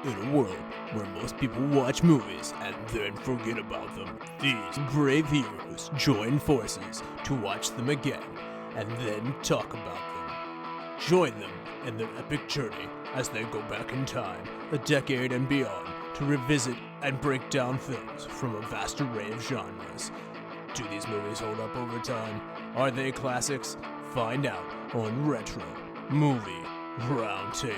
In a world where most people watch movies and then forget about them, these brave heroes join forces to watch them again and then talk about them. Join them in their epic journey as they go back in time, a decade and beyond, to revisit and break down films from a vast array of genres. Do these movies hold up over time? Are they classics? Find out on Retro Movie Roundtable.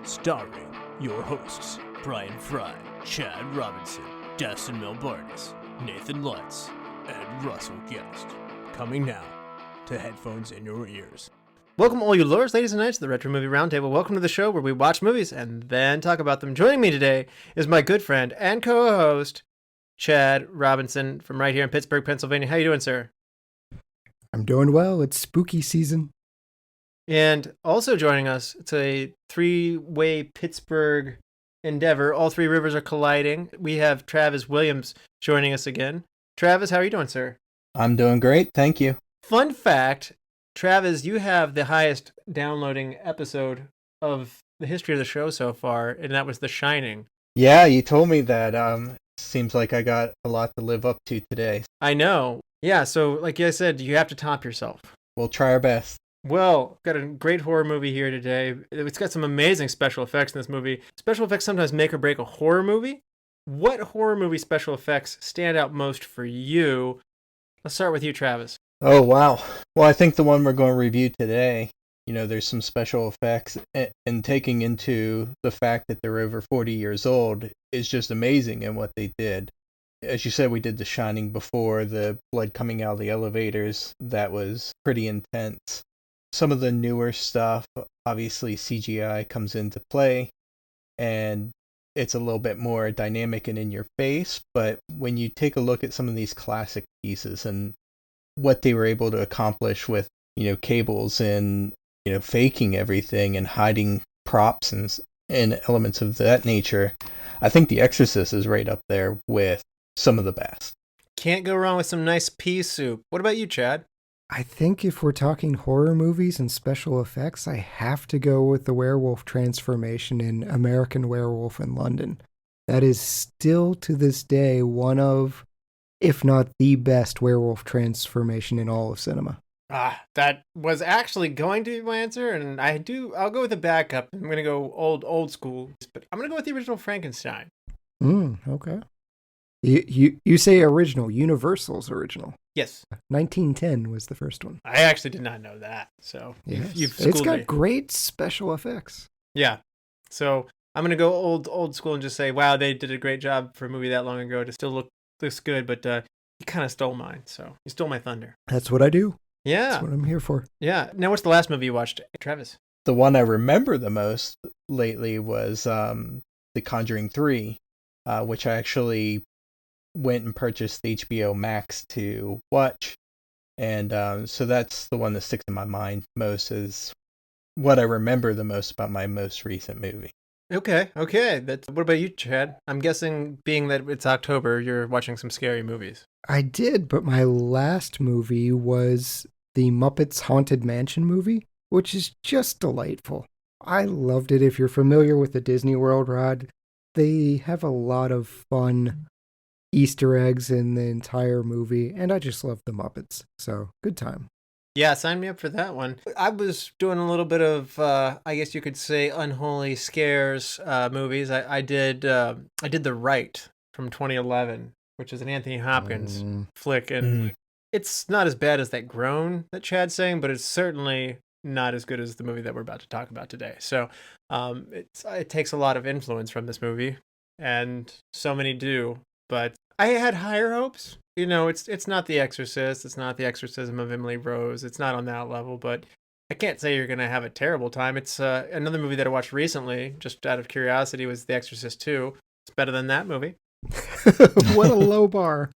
Starring your hosts, Brian Fry, Chad Robinson, Dustin Melbartis, Nathan Lutz, and Russell Guest. Coming now to headphones in your ears. Welcome all you lords, ladies and knights, to the Retro Movie Roundtable. Welcome to the show where we watch movies and then talk about them. Joining me today is my good friend and co-host, Chad Robinson, from right here in Pittsburgh, Pennsylvania. How you doing, sir? I'm doing well. It's spooky season. And also joining us, it's a three-way Pittsburgh endeavor. All three rivers are colliding. We have Travis Williams joining us again. Travis, how are you doing, sir? I'm doing great, thank you. Fun fact, Travis, you have the highest downloading episode of the history of the show so far, and that was The Shining. Yeah, you told me that. Seems like I got a lot to live up to today. I know. Yeah, so like I said, you have to top yourself. We'll try our best. Well, got a great horror movie here today. It's got some amazing special effects in this movie. Special effects sometimes make or break a horror movie. What horror movie special effects stand out most for you? Let's start with you, Travis. Oh, wow. Well, I think the one we're going to review today, there's some special effects, and taking into the fact that they're over 40 years old is just amazing in what they did. As you said, we did The Shining before, the blood coming out of the elevators. That was pretty intense. Some of the newer stuff, obviously CGI comes into play, and it's a little bit more dynamic and in your face, but when you take a look at some of these classic pieces and what they were able to accomplish with, cables and, faking everything and hiding props and elements of that nature, I think The Exorcist is right up there with some of the best. Can't go wrong with some nice pea soup. What about you, Chad? I think if we're talking horror movies and special effects, I have to go with the werewolf transformation in American Werewolf in London. That is still to this day one of, if not the best werewolf transformation in all of cinema. That was actually going to be my answer, and I'll go with the backup. I'm going to go old school, but I'm going to go with the original Frankenstein. Okay. You say original, Universal's original. Yes. 1910 was the first one. I actually did not know that, so yes. you've schooled It's got me. Great special effects. Yeah, so I'm going to go old school and just say, wow, they did a great job for a movie that long ago to still looks good, but you kind of stole mine, so you stole my thunder. That's what I do. Yeah. That's what I'm here for. Yeah. Now, what's the last movie you watched, Travis? The one I remember the most lately was The Conjuring 3, which I actually went and purchased HBO Max to watch, and so that's the one that sticks in my mind most, is what I remember the most about my most recent movie. Okay. What about you, Chad? I'm guessing, being that it's October, you're watching some scary movies. I did, but my last movie was the Muppets Haunted Mansion movie, which is just delightful. I loved it. If you're familiar with the Disney World ride, they have a lot of fun Easter eggs in the entire movie, and I just love the Muppets, so good time. Yeah, sign me up for that one. I was doing a little bit of, I guess you could say, unholy scares movies. I did The Right from 2011, which is an Anthony Hopkins flick, and it's not as bad as that groan that Chad's saying, but it's certainly not as good as the movie that we're about to talk about today. So it takes a lot of influence from this movie, and so many do. But I had higher hopes. It's not The Exorcist. It's not The Exorcism of Emily Rose. It's not on that level. But I can't say you're going to have a terrible time. It's another movie that I watched recently, just out of curiosity, was The Exorcist 2. It's better than that movie. What a low bar.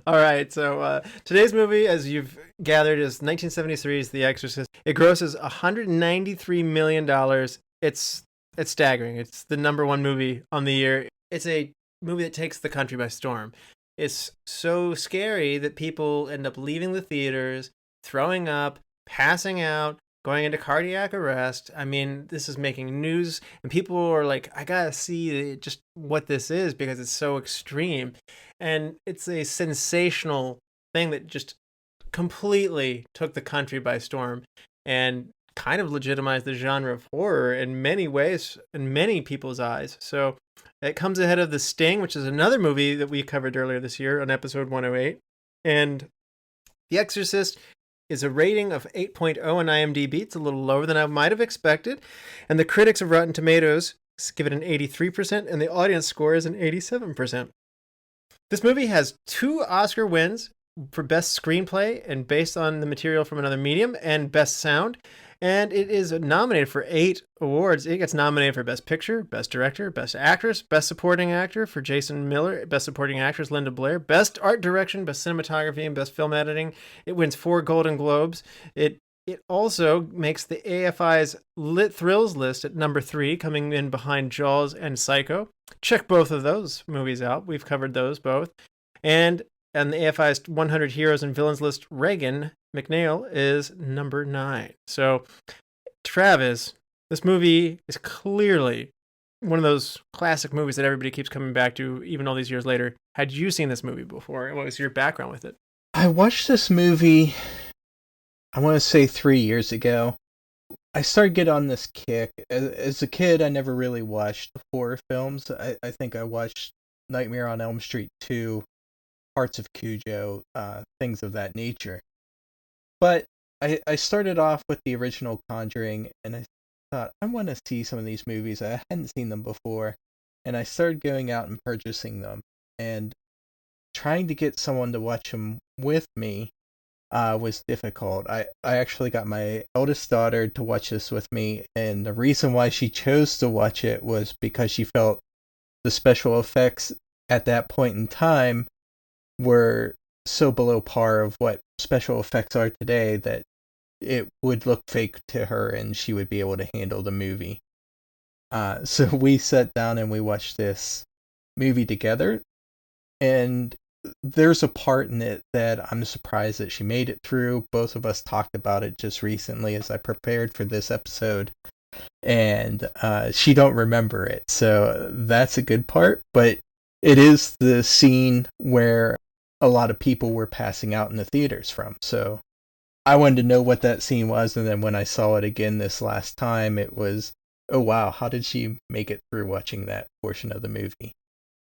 All right, so today's movie, as you've gathered, is 1973's The Exorcist. It grosses $193 million. It's staggering. It's the number one movie on the year. It's a movie that takes the country by storm. It's so scary that people end up leaving the theaters, throwing up, passing out, going into cardiac arrest. I mean, this is making news, and people are like, I gotta see just what this is because it's so extreme. And it's a sensational thing that just completely took the country by storm and kind of legitimized the genre of horror in many ways, in many people's eyes. So it comes ahead of The Sting, which is another movie that we covered earlier this year on episode 108. And The Exorcist is a rating of 8.0 on IMDb. It's a little lower than I might have expected. And the critics of Rotten Tomatoes give it an 83%, and the audience score is an 87%. This movie has 2 Oscar wins for Best Screenplay and based on the material from another medium, and Best Sound. And it is nominated for 8 awards. It gets nominated for Best Picture, Best Director, Best Actress, Best Supporting Actor for Jason Miller, Best Supporting Actress Linda Blair, Best Art Direction, Best Cinematography, and Best Film Editing. It wins 4 Golden Globes. It also makes the AFI's Lit Thrills list at number 3, coming in behind Jaws and Psycho. Check both of those movies out. We've covered those both. And on the AFI's 100 Heroes and Villains list, Reagan McNeil is number 9. So, Travis, this movie is clearly one of those classic movies that everybody keeps coming back to, even all these years later. Had you seen this movie before? What was your background with it? I watched this movie, I want to say 3 years ago. I started getting on this kick. As a kid, I never really watched horror films. I think I watched Nightmare on Elm Street 2, parts of Cujo, things of that nature. But I started off with the original Conjuring, and I thought, I want to see some of these movies. I hadn't seen them before, and I started going out and purchasing them. And trying to get someone to watch them with me was difficult. I actually got my eldest daughter to watch this with me, and the reason why she chose to watch it was because she felt the special effects at that point in time were so below par of what special effects are today that it would look fake to her and she would be able to handle the movie. So we sat down and we watched this movie together, and there's a part in it that I'm surprised that she made it through. Both of us talked about it just recently as I prepared for this episode, and she don't remember it, so that's a good part. But it is the scene where a lot of people were passing out in the theaters from. So I wanted to know what that scene was, and then when I saw it again this last time, it was, oh wow, how did she make it through watching that portion of the movie?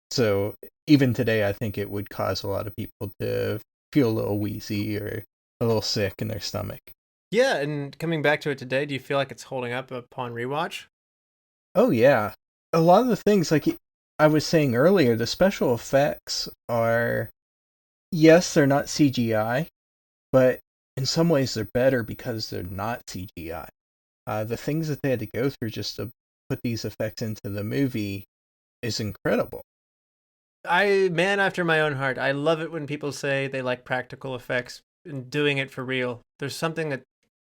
So even today, I think it would cause a lot of people to feel a little wheezy or a little sick in their stomach. Yeah, and coming back to it today, do you feel like it's holding up upon rewatch? Oh yeah. A lot of the things, like I was saying earlier, the special effects are, yes, they're not CGI, but in some ways they're better because they're not CGI. The things that they had to go through just to put these effects into the movie is incredible. Man after my own heart. I love it when people say they like practical effects and doing it for real. There's something that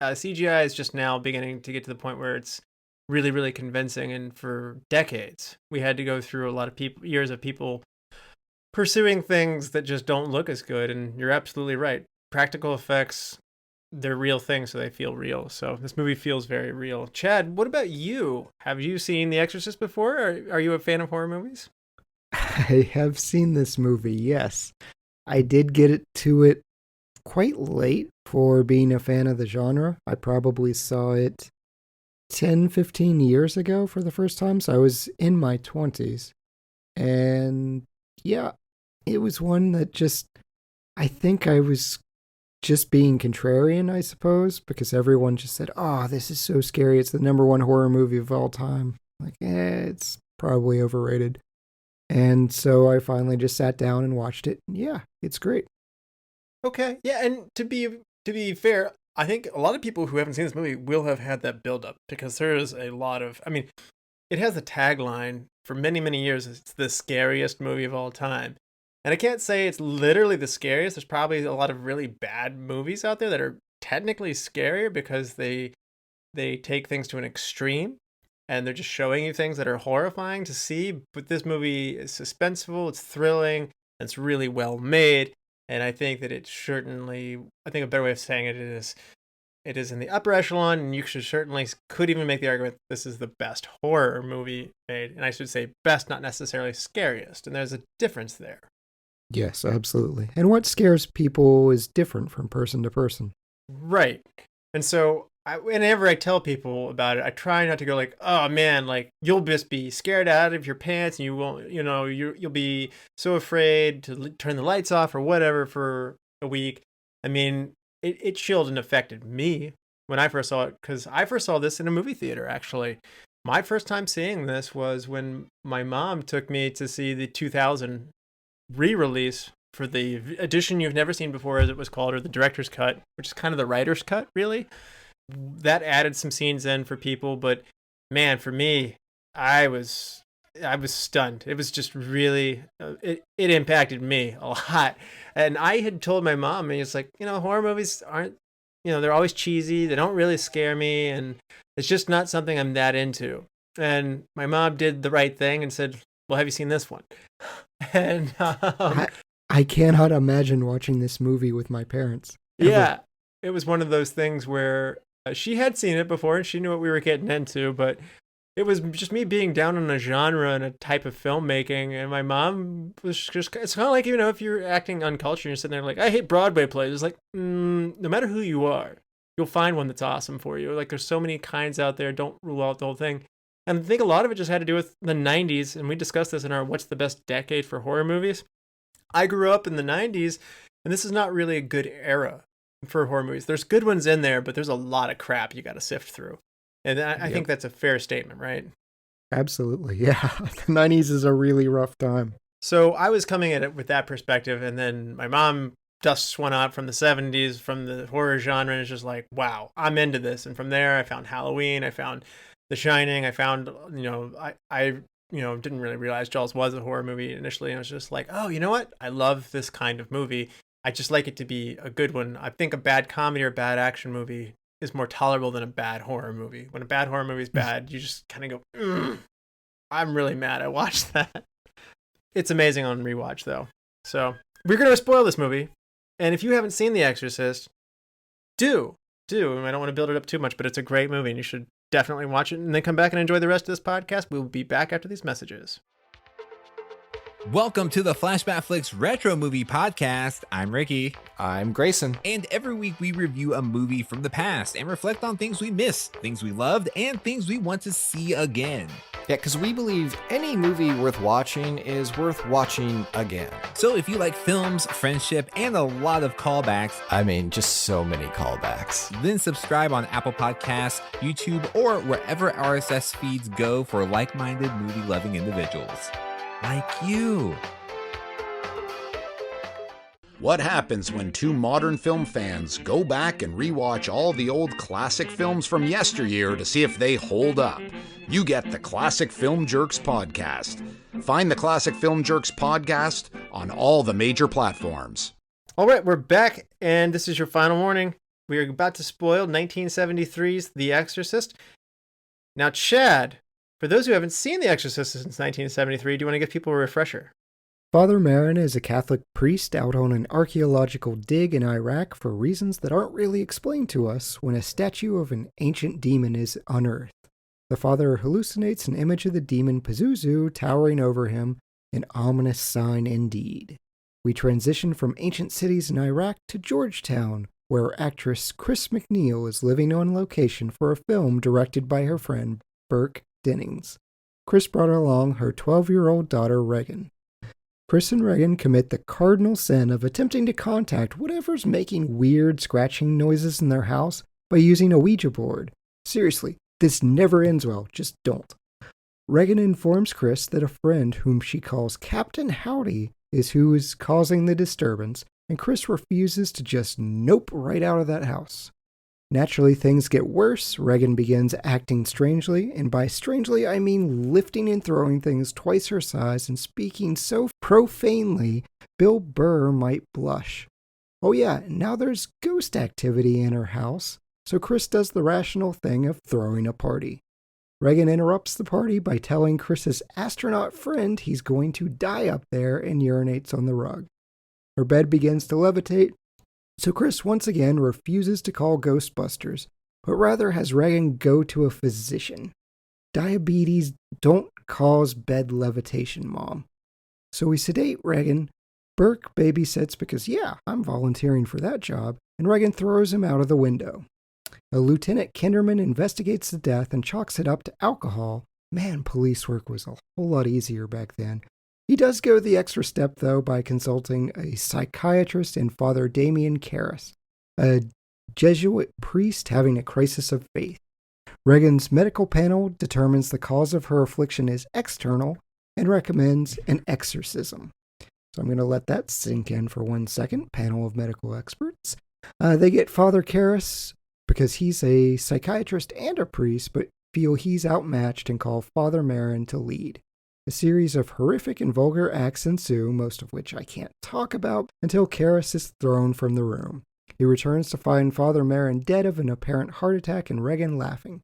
CGI is just now beginning to get to the point where it's really, really convincing. And for decades, we had to go through a lot of years of people pursuing things that just don't look as good. And you're absolutely right. Practical effects, they're real things, so they feel real. So this movie feels very real. Chad, what about you? Have you seen The Exorcist before? Or are you a fan of horror movies? I have seen this movie, yes. I did get to it quite late for being a fan of the genre. I probably saw it 10, 15 years ago for the first time, so I was in my 20s. And yeah, it was one that just, I think I was just being contrarian, I suppose, because everyone just said, oh, this is so scary. It's the #1 horror movie of all time. Like, it's probably overrated. And so I finally just sat down and watched it. Yeah, it's great. Okay. Yeah, and to be fair, I think a lot of people who haven't seen this movie will have had that buildup because there is a lot of, I mean, it has the tagline for many, many years, it's the scariest movie of all time. And I can't say it's literally the scariest. There's probably a lot of really bad movies out there that are technically scarier because they take things to an extreme. And they're just showing you things that are horrifying to see. But this movie is suspenseful, it's thrilling, it's really well made. And I think that it certainly, I think a better way of saying it is, It is in the upper echelon, and you could even make the argument this is the best horror movie made. And I should say best, not necessarily scariest. And there's a difference there. Yes, absolutely. And what scares people is different from person to person. Right. And so whenever I tell people about it, I try not to go like, oh man, like you'll just be scared out of your pants and you won't, you'll be so afraid to turn the lights off or whatever for a week. I mean, it chilled and affected me when I first saw it, because I first saw this in a movie theater, actually. My first time seeing this was when my mom took me to see the 2000 re-release for the edition you've never seen before, as it was called, or the director's cut, which is kind of the writer's cut, really. That added some scenes in for people, but man, for me, I was stunned. It was just really, it impacted me a lot. And I had told my mom, and it's like, horror movies aren't, they're always cheesy. They don't really scare me. And it's just not something I'm that into. And my mom did the right thing and said, well, have you seen this one? And I cannot imagine watching this movie with my parents. Ever. Yeah, it was one of those things where she had seen it before and she knew what we were getting into, but it was just me being down on a genre and a type of filmmaking, and my mom was just, it's kind of like, if you're acting uncultured and you're sitting there like, I hate Broadway plays. It's like, no matter who you are, you'll find one that's awesome for you. Like, there's so many kinds out there. Don't rule out the whole thing. And I think a lot of it just had to do with the 90s, and we discussed this in our What's the Best Decade for Horror Movies. I grew up in the 90s, and this is not really a good era for horror movies. There's good ones in there, but there's a lot of crap you got to sift through. And I think that's a fair statement, right? Absolutely, yeah. The 90s is a really rough time. So I was coming at it with that perspective, and then my mom dusts one out from the 70s, from the horror genre, and it's just like, wow, I'm into this. And from there, I found Halloween, I found The Shining, I found, I didn't really realize Jaws was a horror movie initially, and I was just like, oh, you know what? I love this kind of movie. I just like it to be a good one. I think a bad comedy or bad action movie is more tolerable than a bad horror movie. When a bad horror movie is bad, you just kind of go, I'm really mad I watched that. It's amazing on rewatch, though. So we're going to spoil this movie. And if you haven't seen The Exorcist, do. I don't want to build it up too much, but it's a great movie, and you should definitely watch it and then come back and enjoy the rest of this podcast. We'll be back after these messages. Welcome to the Flashback Flicks Retro Movie Podcast. I'm Ricky. I'm Grayson. And every week we review a movie from the past and reflect on things we missed, things we loved, and things we want to see again. Yeah, because we believe any movie worth watching is worth watching again. So if you like films, friendship, and a lot of callbacks, I mean, just so many callbacks, then subscribe on Apple Podcasts, YouTube, or wherever RSS feeds go for like-minded movie-loving individuals. Like you. What happens when two modern film fans go back and rewatch all the old classic films from yesteryear to see if they hold up? You get the Classic Film Jerks podcast. Find the Classic Film Jerks podcast on all the major platforms. All right, we're back, and this is your final warning. We are about to spoil 1973's The Exorcist. Now, Chad, for those who haven't seen The Exorcist since 1973, do you want to give people a refresher? Father Marin is a Catholic priest out on an archaeological dig in Iraq for reasons that aren't really explained to us when a statue of an ancient demon is unearthed. The father hallucinates an image of the demon Pazuzu towering over him, an ominous sign indeed. We transition from ancient cities in Iraq to Georgetown, where actress Chris McNeil is living on location for a film directed by her friend Burke Dennings. Chris brought along her 12-year-old daughter Regan. Chris and Regan commit the cardinal sin of attempting to contact whatever's making weird scratching noises in their house by using a Ouija board. Seriously, this never ends well, just don't. Regan informs Chris that a friend whom she calls Captain Howdy is who is causing the disturbance, and Chris refuses to just nope right out of that house. Naturally, things get worse. Regan begins acting strangely, and by strangely I mean lifting and throwing things twice her size and speaking so profanely Bill Burr might blush. Oh yeah, now there's ghost activity in her house, so Chris does the rational thing of throwing a party. Regan interrupts the party by telling Chris's astronaut friend he's going to die up there and urinates on the rug. Her bed begins to levitate, So Chris once again refuses to call Ghostbusters, but rather has Regan go to a physician. Diabetes don't cause bed levitation, Mom. So we sedate Regan. Burke babysits because, yeah, I'm volunteering for that job, and Regan throws him out of the window. Lieutenant Kinderman investigates the death and chalks it up to alcohol. Man, police work was a whole lot easier back then. He does go the extra step, though, by consulting a psychiatrist in Father Damien Karras, a Jesuit priest having a crisis of faith. Regan's medical panel determines the cause of her affliction is external and recommends an exorcism. So I'm going to let that sink in for 1 second. Panel of medical experts. They get Father Karras because he's a psychiatrist and a priest, but feel he's outmatched and call Father Marin to lead. A series of horrific and vulgar acts ensue, most of which I can't talk about, until Karras is thrown from the room. He returns to find Father Marin dead of an apparent heart attack and Regan laughing.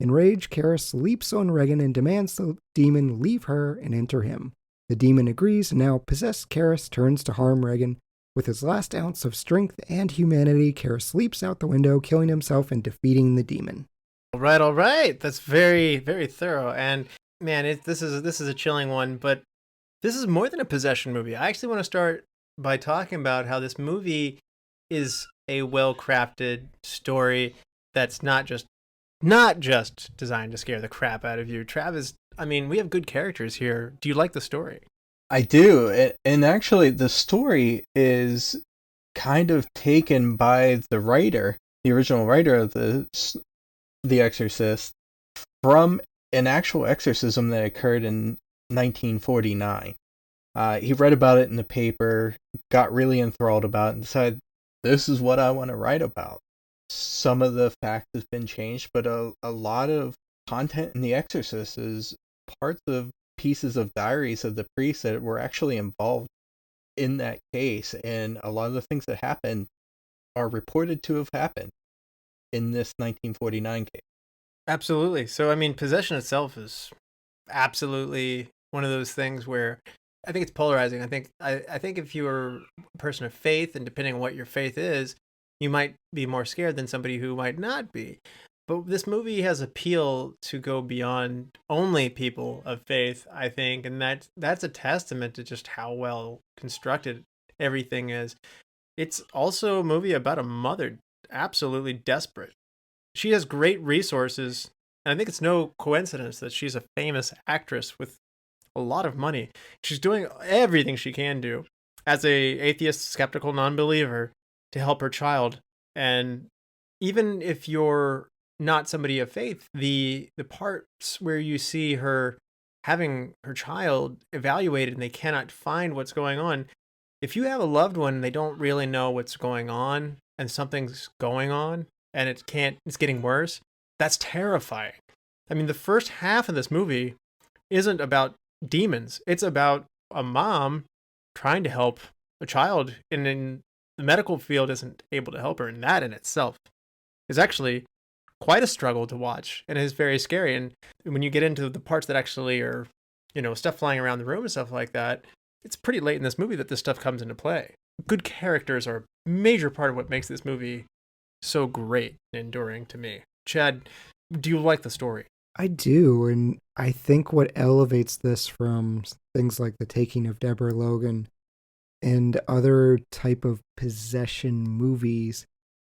Enraged, Karras leaps on Regan and demands the demon leave her and enter him. The demon agrees, and now possessed Karras turns to harm Regan. With his last ounce of strength and humanity, Karras leaps out the window, killing himself and defeating the demon. All right. That's very, very thorough. And man, this is a chilling one, but this is more than a possession movie. I actually want to start by talking about how this movie is a well-crafted story that's not just designed to scare the crap out of you. Travis, I mean, we have good characters here. Do you like the story? I do. And actually, the story is kind of taken by the writer, the original writer of The Exorcist, from an actual exorcism that occurred in 1949. He read about it in the paper, got really enthralled about it, and decided, this is what I want to write about. Some of the facts have been changed, but a lot of content in The Exorcist is parts of pieces of diaries of the priests that were actually involved in that case, and a lot of the things that happened are reported to have happened in this 1949 case. Absolutely. So, I mean, possession itself is absolutely one of those things where I think it's polarizing. I think if you're a person of faith, and depending on what your faith is, you might be more scared than somebody who might not be. But this movie has appeal to go beyond only people of faith, I think, and that's a testament to just how well constructed everything is. It's also a movie about a mother absolutely desperate. She has great resources, and I think it's no coincidence that she's a famous actress with a lot of money. She's doing everything she can do as a atheist, skeptical, non-believer to help her child. And even if you're not somebody of faith, the parts where you see her having her child evaluated and they cannot find what's going on, if you have a loved one and they don't really know what's going on and something's going on and it's getting worse, that's terrifying. I mean, the first half of this movie isn't about demons. It's about a mom trying to help a child, and then the medical field isn't able to help her. And that in itself is actually quite a struggle to watch and is very scary. And when you get into the parts that actually are, stuff flying around the room and stuff like that, it's pretty late in this movie that this stuff comes into play. Good characters are a major part of what makes this movie so great and enduring to me. Chad, do you like the story? I do, and I think what elevates this from things like The Taking of Deborah Logan and other type of possession movies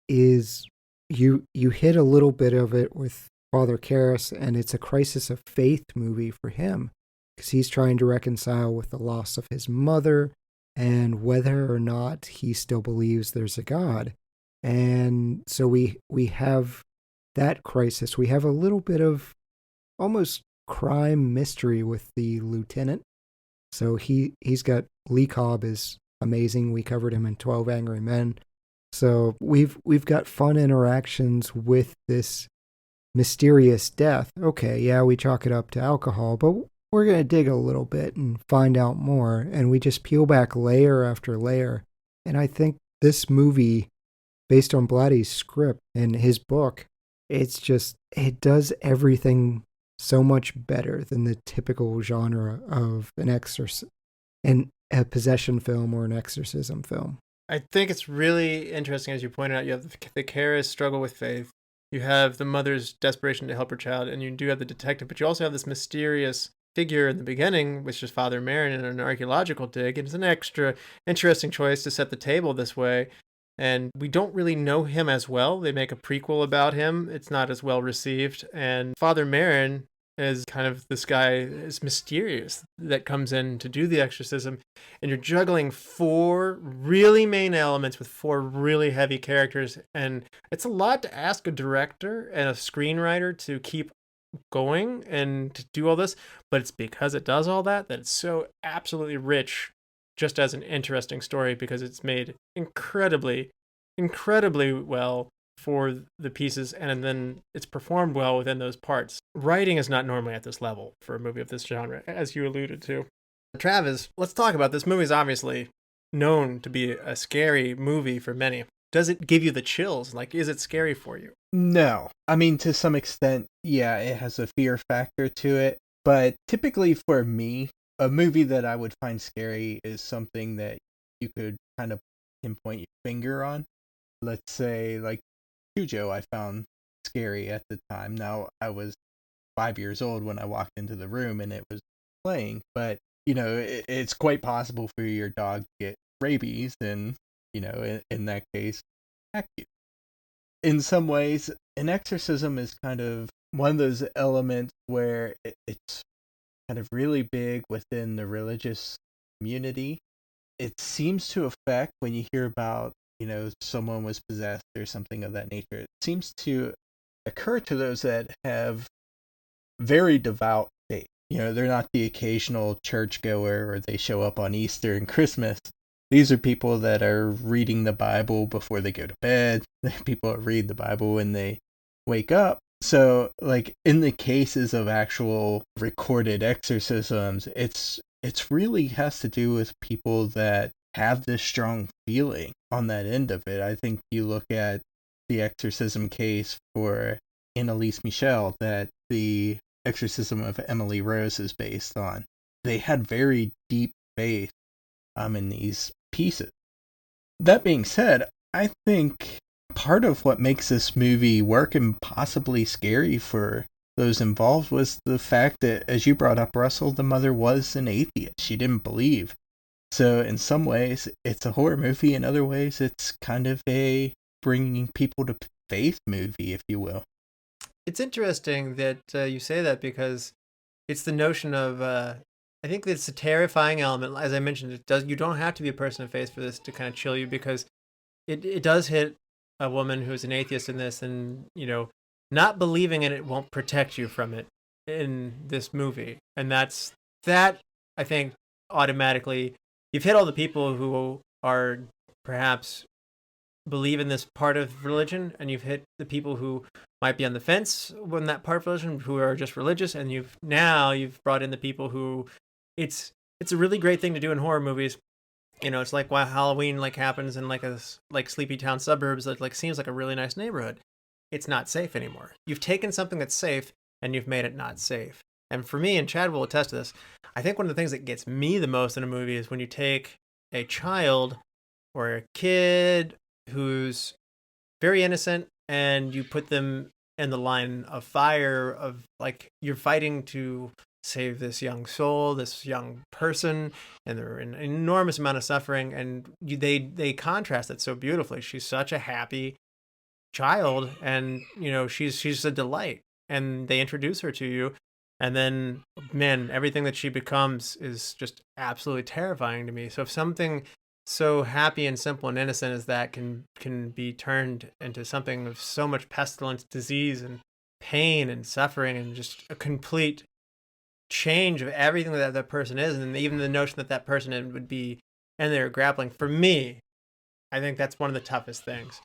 is you hit a little bit of it with Father Karras, and it's a crisis of faith movie for him because he's trying to reconcile with the loss of his mother and whether or not he still believes there's a God. And so we have that crisis. We have a little bit of almost crime mystery with the lieutenant. So he's got Lee Cobb is amazing. We covered him in 12 Angry Men. So we've got fun interactions with this mysterious death. Okay, yeah, we chalk it up to alcohol, but we're going to dig a little bit and find out more. And we just peel back layer after layer. And I think this movie, based on Blatty's script and his book, it does everything so much better than the typical genre of an a possession film or an exorcism film. I think it's really interesting, as you pointed out. You have the Kara's struggle with faith. You have the mother's desperation to help her child, and you do have the detective, but you also have this mysterious figure in the beginning, which is Father Merrin in an archaeological dig, and it's an extra interesting choice to set the table this way. And we don't really know him as well. They make a prequel about him. It's not as well received. And Father Merrin is kind of this guy is mysterious that comes in to do the exorcism. And you're juggling 4 really main elements with 4 really heavy characters. And it's a lot to ask a director and a screenwriter to keep going and to do all this. But it's because it does all that it's so absolutely rich just as an interesting story, because it's made incredibly well for the pieces, and then it's performed well within those parts. Writing is not normally at this level for a movie of this genre, as you alluded to. Travis, let's talk about this. Movie is obviously known to be a scary movie for many. Does it give you the chills? Like, is it scary for you? No. I mean, to some extent, yeah, it has a fear factor to it. But typically for me, a movie that I would find scary is something that you could kind of pinpoint your finger on. Let's say, like, Cujo I found scary at the time. Now, I was 5 years old when I walked into the room and it was playing. But, it's quite possible for your dog to get rabies and, in that case, attack you. In some ways, an exorcism is kind of one of those elements where it's kind of really big within the religious community. It seems to affect when you hear about, someone was possessed or something of that nature. It seems to occur to those that have very devout faith. They're not the occasional churchgoer or they show up on Easter and Christmas. These are people that are reading the Bible before they go to bed. People that read the Bible when they wake up. So, like, in the cases of actual recorded exorcisms, it's really has to do with people that have this strong feeling on that end of it. I think you look at the exorcism case for Annalise Michel that the exorcism of Emily Rose is based on. They had very deep faith in these pieces. That being said, I think part of what makes this movie work and possibly scary for those involved was the fact that, as you brought up, Russell, the mother was an atheist. She didn't believe. So in some ways, it's a horror movie. In other ways, it's kind of a bringing people to faith movie, if you will. It's interesting that you say that, because it's the notion of, I think it's a terrifying element. As I mentioned, you don't have to be a person of faith for this to kind of chill you, because it does hit a woman who's an atheist in this, and, not believing in it won't protect you from it in this movie. And that, I think, automatically, you've hit all the people who are perhaps believe in this part of religion, and you've hit the people who might be on the fence when that part of religion, who are just religious, and you've brought in the people who it's a really great thing to do in horror movies. It's like why Halloween happens in a sleepy town suburbs that seems like a really nice neighborhood. It's not safe anymore. You've taken something that's safe and you've made it not safe. And for me, and Chad will attest to this, I think one of the things that gets me the most in a movie is when you take a child or a kid who's very innocent and you put them in the line of fire of, you're fighting to save this young soul, this young person, and they're in an enormous amount of suffering, and they contrast it so beautifully. She's such a happy child, and she's a delight, and they introduce her to you, and then, man, everything that she becomes is just absolutely terrifying to me. So if something so happy and simple and innocent as that can be turned into something of so much pestilence, disease, and pain and suffering, and just a complete change of everything that person is, and even the notion that person would be, and they're grappling, for me, I think that's one of the toughest things.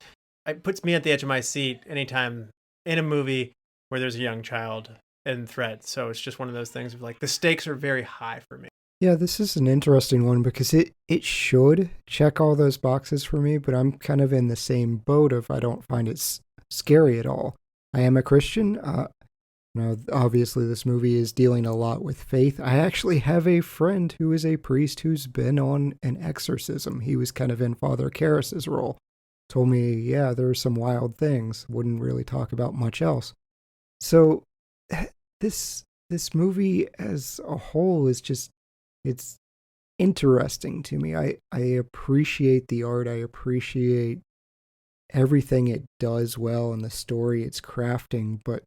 It puts me at the edge of my seat anytime in a movie where there's a young child in threat. So it's just one of those things of the stakes are very high for me. Yeah, this is an interesting one because it should check all those boxes for me, but I'm kind of in the same boat of I don't find it scary at all. I am a Christian. Now, obviously, this movie is dealing a lot with faith. I actually have a friend who is a priest who's been on an exorcism. He was kind of in Father Karras's role. Told me, yeah, there's some wild things. Wouldn't really talk about much else. So, this movie as a whole is just, it's interesting to me. I appreciate the art. I appreciate everything it does well and the story it's crafting, but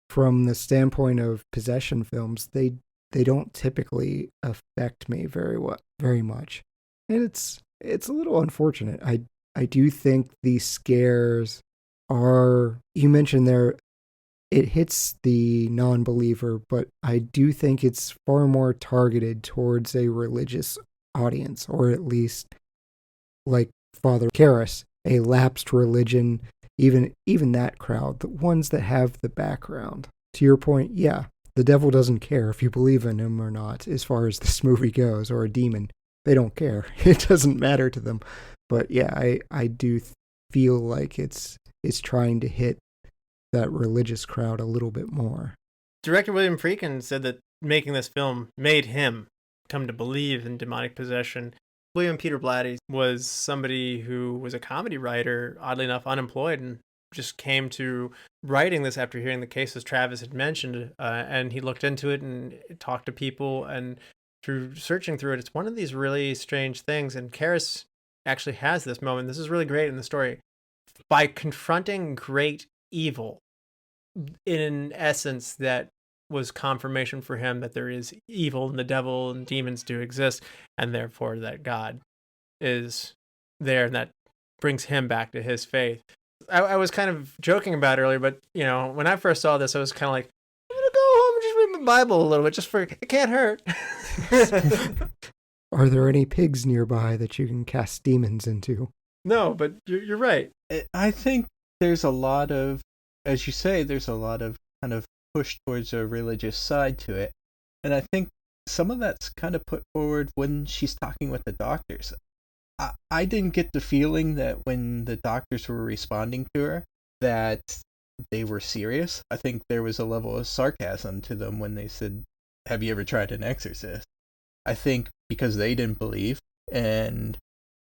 from the standpoint of possession films, they don't typically affect me very much. And it's a little unfortunate. I do think these scares are, you mentioned there, it hits the non-believer, but I do think it's far more targeted towards a religious audience, or at least like Father Karras, a lapsed religion, even that crowd, the ones that have the background. To your point, yeah, the devil doesn't care if you believe in him or not, as far as this movie goes, or a demon. They don't care. It doesn't matter to them. But yeah, I do feel like it's trying to hit that religious crowd a little bit more. Director William Friedkin said that making this film made him come to believe in demonic possession. William Peter Blatty was somebody who was a comedy writer, oddly enough, unemployed, and just came to writing this after hearing the cases Travis had mentioned, and he looked into it and talked to people, and through searching through it, it's one of these really strange things, and Karras actually has this moment. This is really great in the story. By confronting great evil, in essence, that was confirmation for him that there is evil and the devil and demons do exist, and therefore that God is there, and that brings him back to his faith. I was kind of joking about it earlier, but when I first saw this, I was kind of like, I'm gonna go home and just read my Bible a little bit, just for it can't hurt. Are there any pigs nearby that you can cast demons into? No, but you're right. I think there's a lot of, as you say, there's a lot of kind of push towards a religious side to it. And I think some of that's kind of put forward when she's talking with the doctors. I didn't get the feeling that when the doctors were responding to her that they were serious. I think there was a level of sarcasm to them when they said, have you ever tried an exorcist? I think because they didn't believe and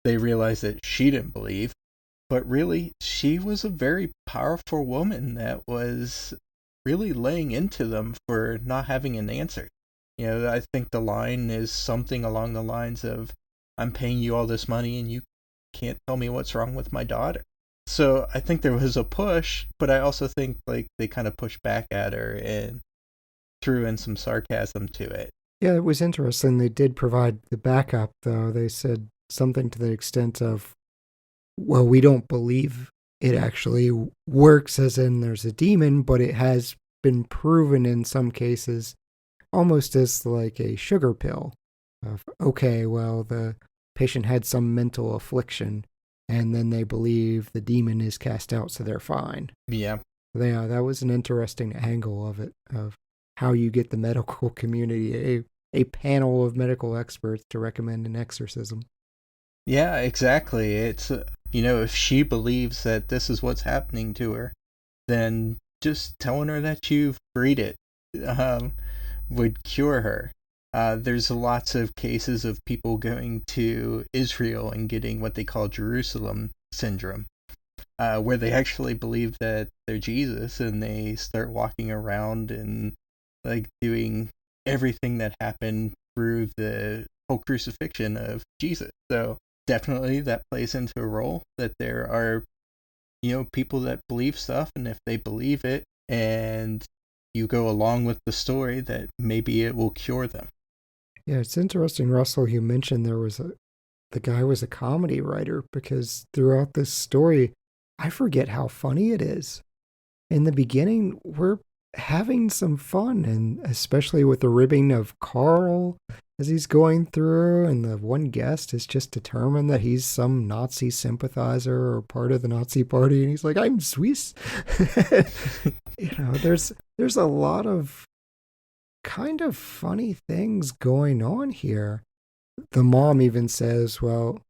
they realized that she didn't believe. But really, she was a very powerful woman that was really laying into them for not having an answer. I think the line is something along the lines of, I'm paying you all this money and you can't tell me what's wrong with my daughter. So I think there was a push, but I also think like they kind of pushed back at her and threw in some sarcasm to it. Yeah, it was interesting. They did provide the backup, though. They said something to the extent of, well, we don't believe it actually works, as in there's a demon, but it has been proven in some cases almost as like a sugar pill. Okay, well, the patient had some mental affliction, and then they believe the demon is cast out, so they're fine. Yeah. Yeah, that was an interesting angle of it, of how you get the medical community, a panel of medical experts to recommend an exorcism. Yeah, exactly. It's, if she believes that this is what's happening to her, then just telling her that you've freed it would cure her. There's lots of cases of people going to Israel and getting what they call Jerusalem syndrome, where they actually believe that they're Jesus and they start walking around and like doing everything that happened through the whole crucifixion of Jesus. So definitely that plays into a role, that there are, people that believe stuff, and if they believe it and you go along with the story, that maybe it will cure them. Yeah, it's interesting, Russell, you mentioned the guy was a comedy writer, because throughout this story, I forget how funny it is. In the beginning, we're having some fun, and especially with the ribbing of Carl as he's going through, and the one guest is just determined that he's some Nazi sympathizer or part of the Nazi party, and he's like, I'm Swiss. There's a lot of kind of funny things going on here. The mom even says, well,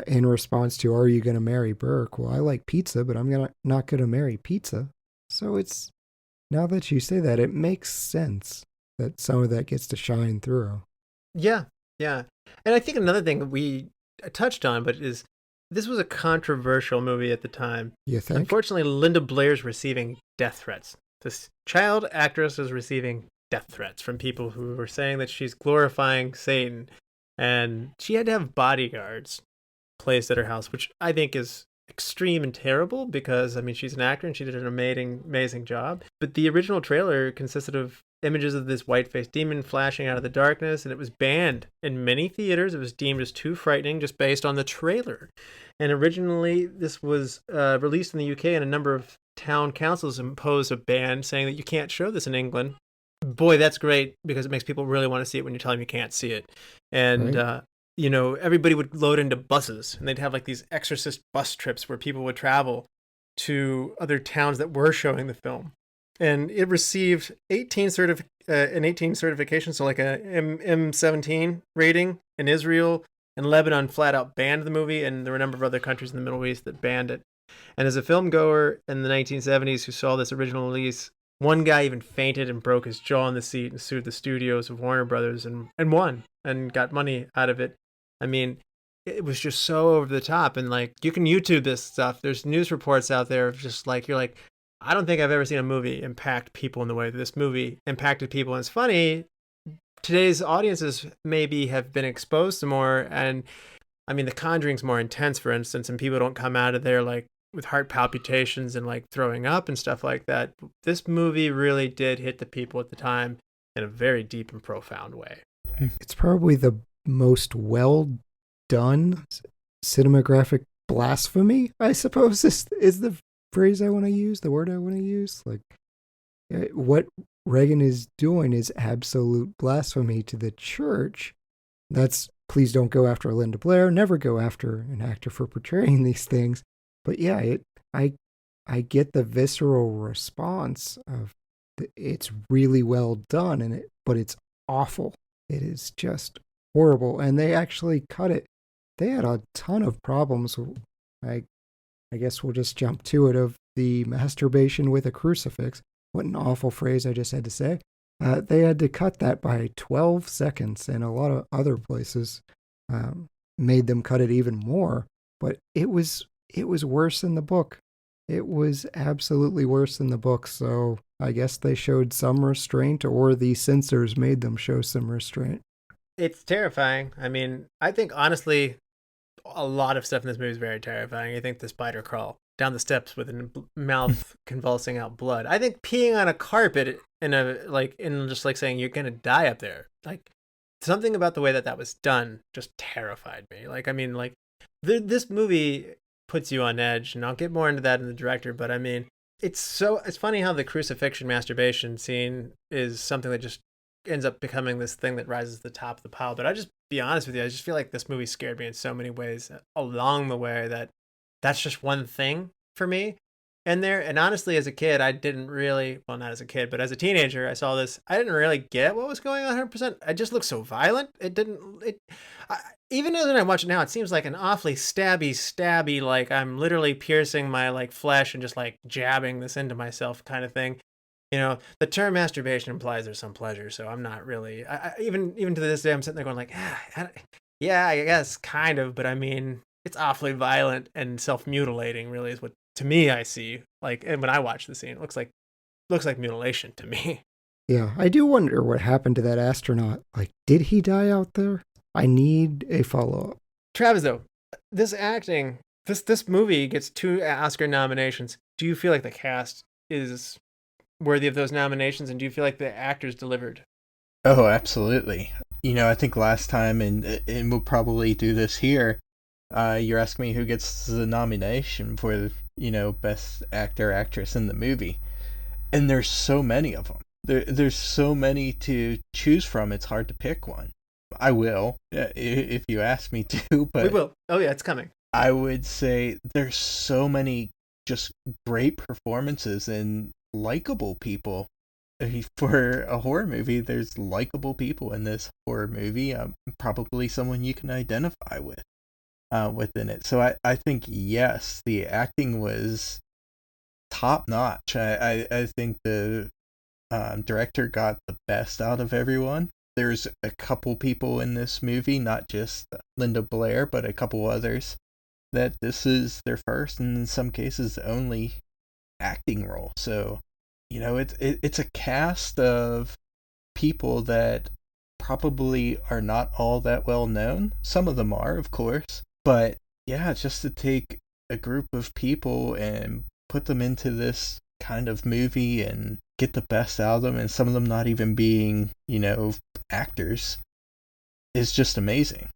in response to, are you going to marry Burke? Well, I like pizza, but I'm not going to marry pizza. So it's now that you say that, it makes sense that some of that gets to shine through. Yeah, yeah. And I think another thing that we touched on, but is this was a controversial movie at the time. You think? Unfortunately, Linda Blair's receiving death threats. This child actress is receiving death threats from people who were saying that she's glorifying Satan. And she had to have bodyguards placed at her house, which I think is extreme and terrible because, I mean, she's an actor and she did an amazing job. But the original trailer consisted of images of this white-faced demon flashing out of the darkness, and it was banned in many theaters. It was deemed as too frightening just based on the trailer. And originally, this was released in the UK, and a number of town councils imposed a ban saying that you can't show this in England. Boy, that's great because it makes people really want to see it when you tell them you can't see it. And, Right. Everybody would load into buses, and they'd have like these Exorcist bus trips where people would travel to other towns that were showing the film. And it received 18 certifications, so like a M17 rating in Israel, and Lebanon flat out banned the movie, and there were a number of other countries in the Middle East that banned it. And as a film goer in the 1970s who saw this original release, one guy even fainted and broke his jaw in the seat and sued the studios of Warner Brothers and won and got money out of it. I mean, it was just so over the top. And like, you can YouTube this stuff. There's news reports out there of just like, you're like, I don't think I've ever seen a movie impact people in the way that this movie impacted people. And it's funny, today's audiences maybe have been exposed to more. And I mean, The Conjuring's more intense, for instance, and people don't come out of there like with heart palpitations and like throwing up and stuff like that. This movie really did hit the people at the time in a very deep and profound way. It's probably the most well done cinematographic blasphemy, I suppose, is the phrase I want to use, the word I want to use. Like, what Reagan is doing is absolute blasphemy to the church. That's, please don't go after Linda Blair, never go after an actor for portraying these things. But yeah, I get the visceral response of it's really well done, but it's awful. It is just horrible, and they actually cut it. They had a ton of problems. I guess we'll just jump to it, of the masturbation with a crucifix. What an awful phrase I just had to say. They had to cut that by 12 seconds, and a lot of other places made them cut it even more. But it was worse than the book. It was absolutely worse than the book. So I guess they showed some restraint, or the censors made them show some restraint. It's terrifying. I mean, I think honestly, a lot of stuff in this movie is very terrifying. I think the spider crawl down the steps with a mouth convulsing out blood. I think peeing on a carpet in just like saying you're gonna die up there. Like, something about the way that was done just terrified me. Like, I mean, like this movie puts you on edge, and I'll get more into that in the director. But I mean, it's funny how the crucifixion masturbation scene is something that just ends up becoming this thing that rises to the top of the pile. But I just be honest with you, I just feel like this movie scared me in so many ways along the way that's just one thing for me in there. And honestly, as a kid, I didn't really, well, not as a kid, but as a teenager, I saw this. I didn't really get what was going on 100%. It just looked so violent. Even when I watch it now, it seems like an awfully stabby, like I'm literally piercing my like flesh and just like jabbing this into myself kind of thing. You know, the term masturbation implies there's some pleasure, so I'm not really. Even to this day, I'm sitting there going like, yeah, I guess kind of, but I mean, it's awfully violent and self-mutilating. Really, is what to me I see. Like, and when I watch the scene, it looks like mutilation to me. Yeah, I do wonder what happened to that astronaut. Like, did he die out there? I need a follow-up. Travis, though, this acting, this movie gets 2 Oscar nominations. Do you feel like the cast is worthy of those nominations, and do you feel like the actors delivered? Oh, absolutely. You know, I think last time, and we'll probably do this here, you're asking me who gets the nomination for, best actor, actress in the movie. And there's so many of them. There's so many to choose from, it's hard to pick one. I will, if you ask me to. But we will. Oh, yeah, it's coming. I would say there's so many just great performances and likable people. For a horror movie, there's likable people in this horror movie. Probably someone you can identify with within it. So I think, yes, the acting was top notch. I think the director got the best out of everyone. There's a couple people in this movie, not just Linda Blair, but a couple others, that this is their first and in some cases only acting role. So, it's a cast of people that probably are not all that well known. Some of them are, of course, but yeah, just to take a group of people and put them into this kind of movie and get the best out of them, and some of them not even being, actors, is just amazing.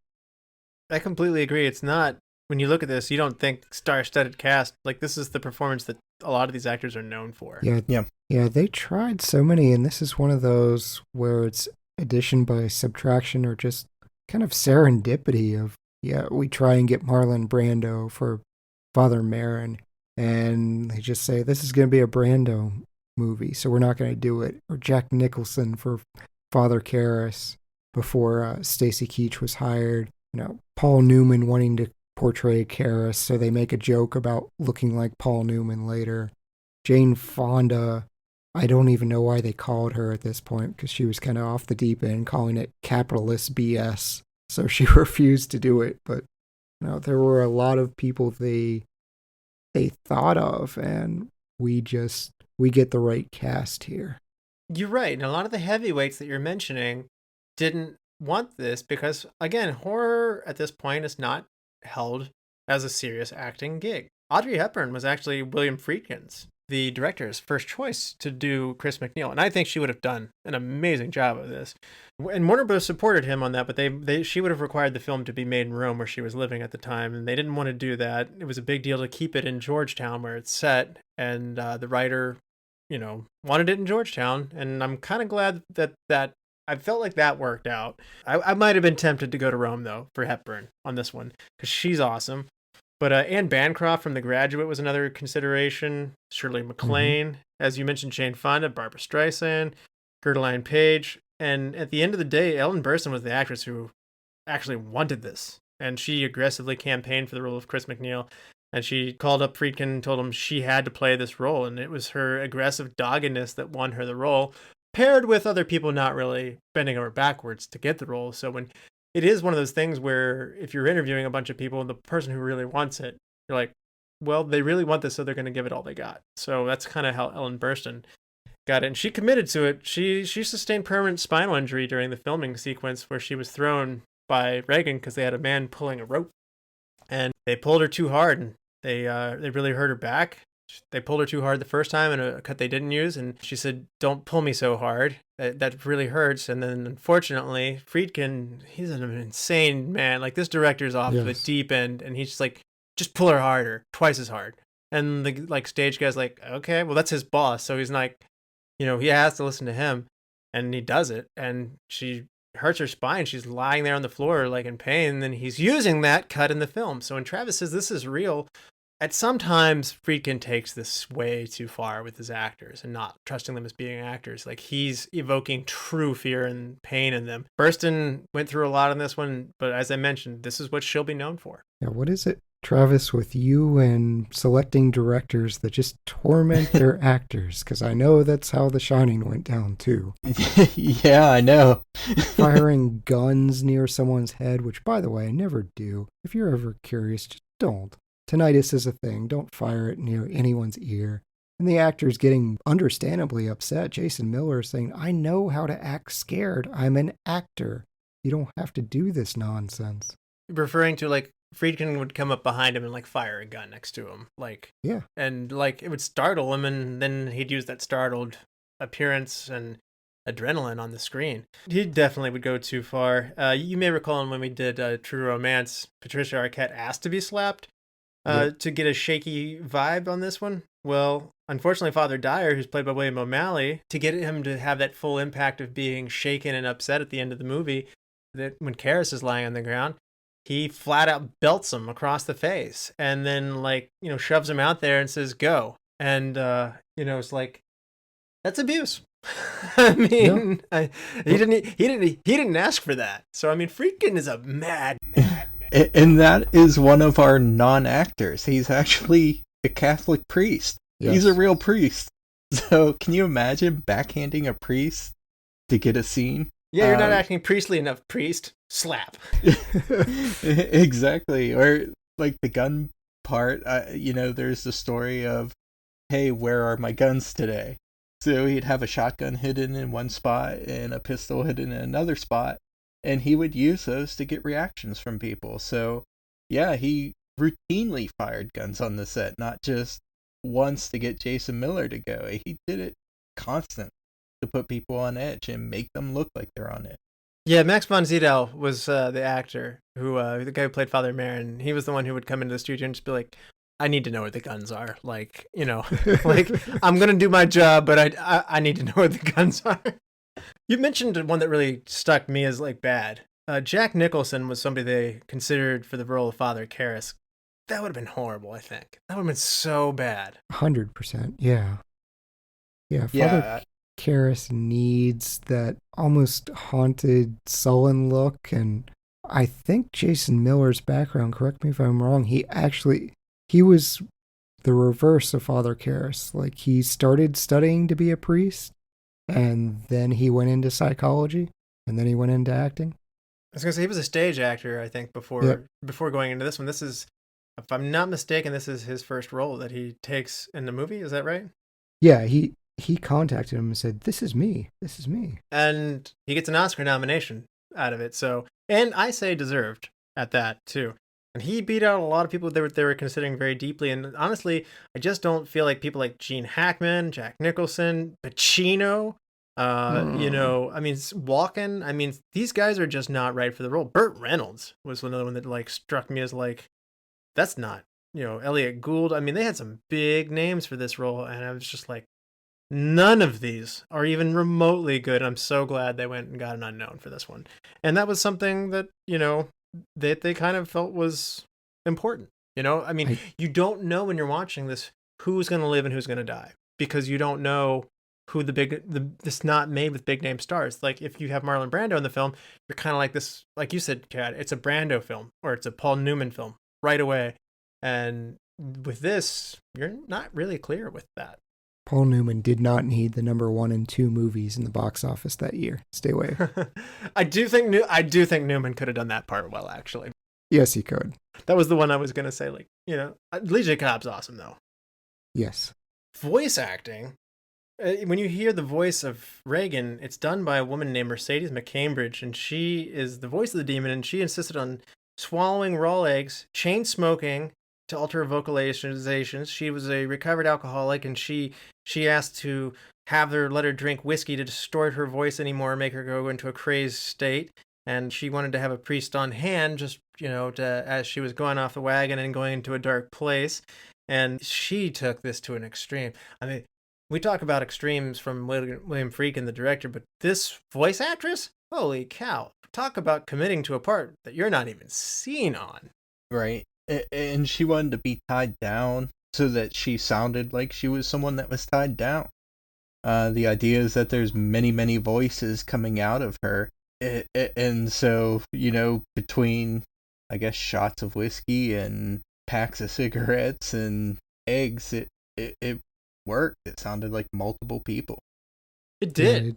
I completely agree. It's not, when you look at this, you don't think star-studded cast. Like, this is the performance that a lot of these actors are known for. Yeah, they tried so many, and this is one of those where it's addition by subtraction or just kind of serendipity of, we try and get Marlon Brando for Father Merrin, and they just say, this is going to be a Brando movie, so we're not going to do it. Or Jack Nicholson for Father Karras before Stacy Keach was hired. Paul Newman wanting to portray Karras, so they make a joke about looking like Paul Newman later. Jane Fonda, I don't even know why they called her at this point, because she was kind of off the deep end, calling it capitalist BS, so she refused to do it. But there were a lot of people they thought of, and we get the right cast here. You're right, and a lot of the heavyweights that you're mentioning didn't want this because, again, horror at this point is not held as a serious acting gig. Audrey Hepburn was actually William Friedkin's, the director's, first choice to do Chris MacNeil, and I think she would have done an amazing job of this. And Warner Bros. Supported him on that, but she would have required the film to be made in Rome, where she was living at the time, and they didn't want to do that. It was a big deal to keep it in Georgetown, where it's set, and the writer, wanted it in Georgetown, and I'm kind of glad that I felt like that worked out. I might have been tempted to go to Rome, though, for Hepburn on this one, because she's awesome. But Anne Bancroft from The Graduate was another consideration. Shirley MacLaine, as you mentioned, Jane Fonda, Barbara Streisand, Gertrude Page. And at the end of the day, Ellen Burstyn was the actress who actually wanted this. And she aggressively campaigned for the role of Chris MacNeil. And she called up Friedkin and told him she had to play this role. And it was her aggressive doggedness that won her the role, paired with other people not really bending over backwards to get the role. So when it is one of those things where if you're interviewing a bunch of people and the person who really wants it, you're like, well, they really want this, so they're going to give it all they got. So that's kind of how Ellen Burstyn got it. And she committed to it. She sustained permanent spinal injury during the filming sequence where she was thrown by Reagan because they had a man pulling a rope. And they pulled her too hard, and they really hurt her back. They pulled her too hard the first time in a cut they didn't use, and she said, don't pull me so hard. That really hurts. And then, unfortunately, Friedkin, he's an insane man. Like, this director's off the deep end, and he's just like, just pull her harder, twice as hard. And the stage guy's like, okay, well, that's his boss. So he's like, he has to listen to him, and he does it. And she hurts her spine. She's lying there on the floor, like, in pain. And then he's using that cut in the film. So when Travis says this is real, at sometimes Friedkin takes this way too far with his actors and not trusting them as being actors. Like, he's evoking true fear and pain in them. Burstyn went through a lot on this one, but as I mentioned, this is what she'll be known for. Yeah, what is it, Travis, with you and selecting directors that just torment their actors? Because I know that's how The Shining went down, too. Yeah, I know. Firing guns near someone's head, which, by the way, I never do. If you're ever curious, just don't. Tinnitus is a thing. Don't fire it near anyone's ear. And the actor's getting understandably upset. Jason Miller saying, I know how to act scared. I'm an actor. You don't have to do this nonsense. Referring to, Friedkin would come up behind him and, fire a gun next to him. Yeah. And, it would startle him, and then he'd use that startled appearance and adrenaline on the screen. He definitely would go too far. You may recall when we did True Romance, Patricia Arquette asked to be slapped. To get a shaky vibe on this one. Well, unfortunately, Father Dyer, who's played by William O'Malley, to get him to have that full impact of being shaken and upset at the end of the movie, that when Karras is lying on the ground, he flat out belts him across the face and then shoves him out there and says, go. And, it's like, that's abuse. I mean, he didn't ask for that. So, I mean, Friedkin is a mad man. And that is one of our non-actors. He's actually a Catholic priest. Yes. He's a real priest. So can you imagine backhanding a priest to get a scene? Yeah, you're not acting priestly enough, priest. Slap. Exactly. Or like the gun part, there's the story of, hey, where are my guns today? So he'd have a shotgun hidden in one spot and a pistol hidden in another spot, and he would use those to get reactions from people. So yeah, he routinely fired guns on the set, not just once to get Jason Miller to go. He did it constant to put people on edge and make them look like they're on edge. Yeah, Max von Sydow was the actor the guy who played Father Marin. He was the one who would come into the studio and just be like, I need to know where the guns are. Like, like, I'm going to do my job, but I need to know where the guns are. You mentioned one that really stuck me as, like, bad. Jack Nicholson was somebody they considered for the role of Father Karras. That would have been horrible, I think. That would have been so bad. 100%, yeah. Yeah, Father Karras needs that almost haunted, sullen look, and I think Jason Miller's background, correct me if I'm wrong, he was the reverse of Father Karras. Like, he started studying to be a priest, and then he went into psychology, and then he went into acting. I was going to say, he was a stage actor, I think, before going into this one. This is, if I'm not mistaken, this is his first role that he takes in the movie. Is that right? Yeah, he contacted him and said, this is me. And he gets an Oscar nomination out of it. So, and I say deserved at that, too. And he beat out a lot of people they were considering very deeply. And honestly, I just don't feel like people like Gene Hackman, Jack Nicholson, Pacino, Walken. These guys are just not right for the role. Burt Reynolds was another one that, like, struck me as, like, that's not, Elliot Gould. They had some big names for this role. And I was just like, none of these are even remotely good. I'm so glad they went and got an unknown for this one. And that was something that, that they kind of felt was important. You don't know when you're watching this who's going to live and who's going to die, because you don't know who this not made with big name stars. Like, if you have Marlon Brando in the film, you're kind of like this, like you said, Kat, it's a Brando film or it's a Paul Newman film right away. And with this, you're not really clear with that. Paul Newman did not need the number 1 and 2 movies in the box office that year. Stay away. I do think Newman could have done that part well, actually. Yes, he could. That was the one I was going to say, like, Legion Cobb's awesome, though. Yes. Voice acting. When you hear the voice of Reagan, it's done by a woman named Mercedes McCambridge, and she is the voice of the demon, and she insisted on swallowing raw eggs, chain smoking to alter vocalizations. She was a recovered alcoholic, and she asked to let her drink whiskey to distort her voice anymore, make her go into a crazed state. And she wanted to have a priest on hand, just, as she was going off the wagon and going into a dark place. And she took this to an extreme. We talk about extremes from William Friedkin, the director, but this voice actress, holy cow, talk about committing to a part that you're not even seen on. Right. And she wanted to be tied down so that she sounded like she was someone that was tied down. The idea is that there's many, many voices coming out of her. And so, between, I guess, shots of whiskey and packs of cigarettes and eggs, it worked. It sounded like multiple people. It did. Yeah,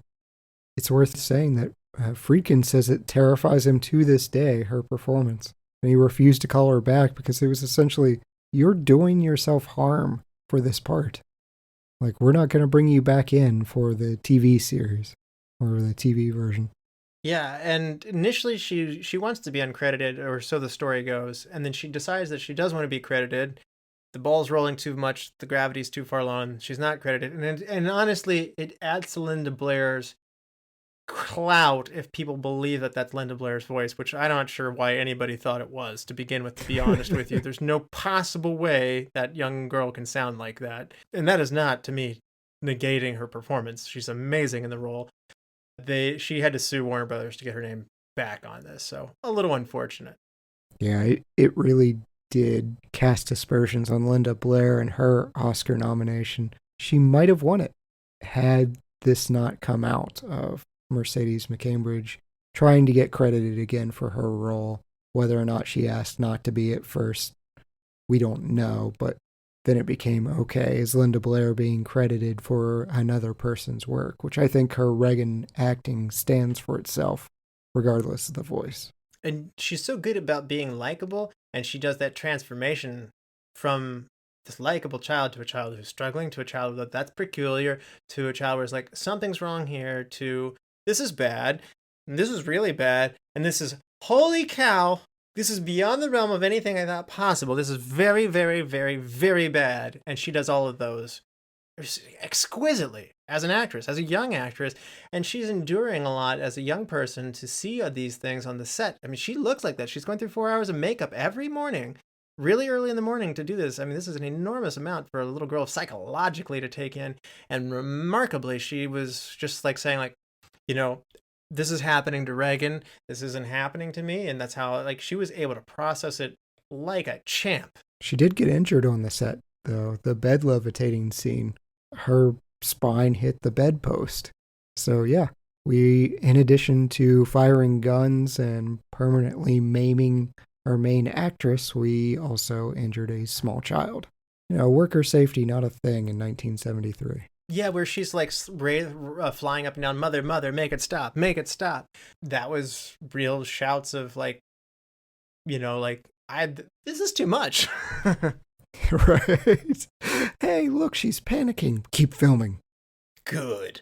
it's worth saying that Friedkin says it terrifies him to this day, her performance. And he refused to call her back because it was essentially, you're doing yourself harm for this part. Like, we're not going to bring you back in for the TV series or the TV version. Yeah, and initially she wants to be uncredited, or so the story goes, and then she decides that she does want to be credited. The ball's rolling too much, the gravity's too far along, she's not credited. And honestly, it adds to Linda Blair's clout if people believe that that's Linda Blair's voice, which I'm not sure why anybody thought it was, to begin with, to be honest with you. There's no possible way that young girl can sound like that. And that is not, to me, negating her performance. She's amazing in the role. She had to sue Warner Brothers to get her name back on this, so a little unfortunate. Yeah, it really did cast aspersions on Linda Blair and her Oscar nomination. She might have won it had this not come out of Mercedes McCambridge trying to get credited again for her role. Whether or not she asked not to be at first, we don't know, but then it became okay as Linda Blair being credited for another person's work, which I think her Regan acting stands for itself, regardless of the voice. And she's so good about being likable, and she does that transformation from this likable child to a child who's struggling, to a child that's peculiar, to a child where it's like, something's wrong here, to this is bad, and this is really bad, and this is, holy cow, this is beyond the realm of anything I thought possible. This is very, very, very, very bad. And she does all of those exquisitely as an actress, as a young actress. And she's enduring a lot as a young person to see these things on the set. I mean, she looks like that. She's going through 4 hours of makeup every morning, really early in the morning to do this. I mean, this is an enormous amount for a little girl psychologically to take in. And remarkably, she was just like saying, like, you know, this is happening to Regan. This isn't happening to me. And that's how, like, she was able to process it like a champ. She did get injured on the set, though. The bed levitating scene, her spine hit the bedpost. So, yeah, we, in addition to firing guns and permanently maiming our main actress, we also injured a small child. You know, worker safety, not a thing in 1973. Yeah, where she's like flying up and down, mother, make it stop, make it stop. That was real shouts of like, you know, like, this is too much. Right. Hey, look, she's panicking. Keep filming. Good.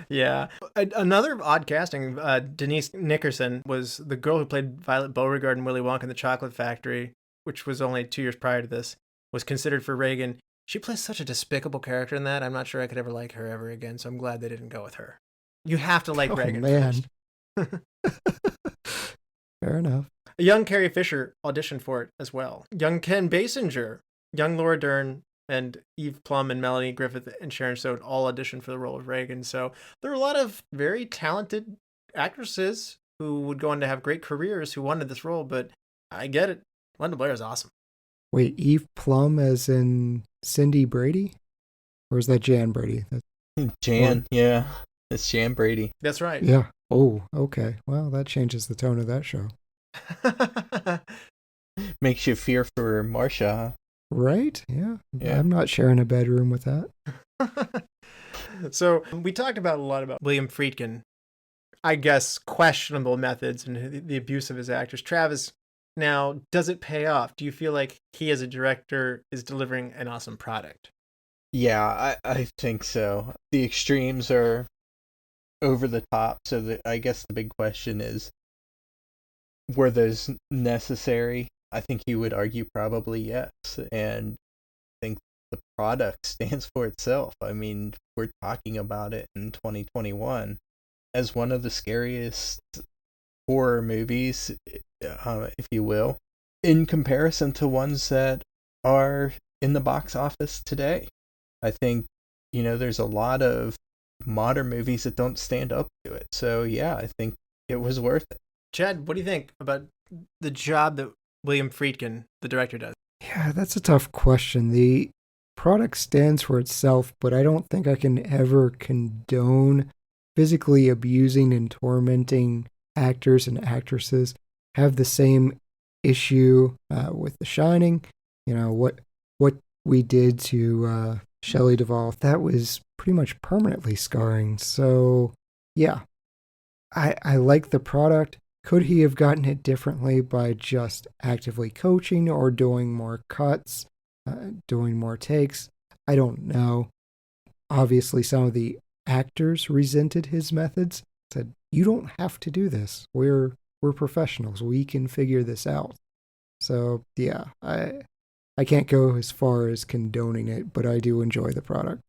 Yeah. Another odd casting, Denise Nicholson was the girl who played Violet Beauregard in Willy Wonka and the Chocolate Factory, which was only 2 years prior to this, was considered for Regan. She plays such a despicable character in that. I'm not sure I could ever like her ever again, so I'm glad they didn't go with her. You have to like Regan. Man. Fair enough. A young Carrie Fisher auditioned for it as well. Young Ken Basinger, young Laura Dern, and Eve Plum and Melanie Griffith and Sharon Stone all auditioned for the role of Regan. So there were a lot of very talented actresses who would go on to have great careers who wanted this role, but I get it. Linda Blair is awesome. Wait, Eve Plum as in Cindy Brady? Or is that Jan Brady? Jan, yeah. It's Jan Brady. That's right. Yeah. Oh, okay. Well, that changes the tone of that show. Makes you fear for Marcia, huh? Right? Yeah. I'm not sharing a bedroom with that. So we talked about a lot about William Friedkin, I guess, questionable methods and the abuse of his actors. Travis, now, does it pay off? Do you feel like he as a director is delivering an awesome product? Yeah, I think so. The extremes are over the top, so I guess the big question is, were those necessary? I think you would argue probably yes, and I think the product stands for itself. I mean, we're talking about it in 2021 as one of the scariest horror movies, if you will, in comparison to ones that are in the box office today. I think, you know, there's a lot of modern movies that don't stand up to it. So, yeah, I think it was worth it. Chad, what do you think about the job that William Friedkin, the director, does? Yeah, that's a tough question. The product stands for itself, but I don't think I can ever condone physically abusing and tormenting actors and actresses. Have the same issue with The Shining. You know, what we did to Shelley Duvall, that was pretty much permanently scarring. So, yeah, I like the product. Could he have gotten it differently by just actively coaching or doing more cuts, doing more takes? I don't know. Obviously, some of the actors resented his methods, said, you don't have to do this. We're professionals. We can figure this out. So, yeah, I can't go as far as condoning it, but I do enjoy the product.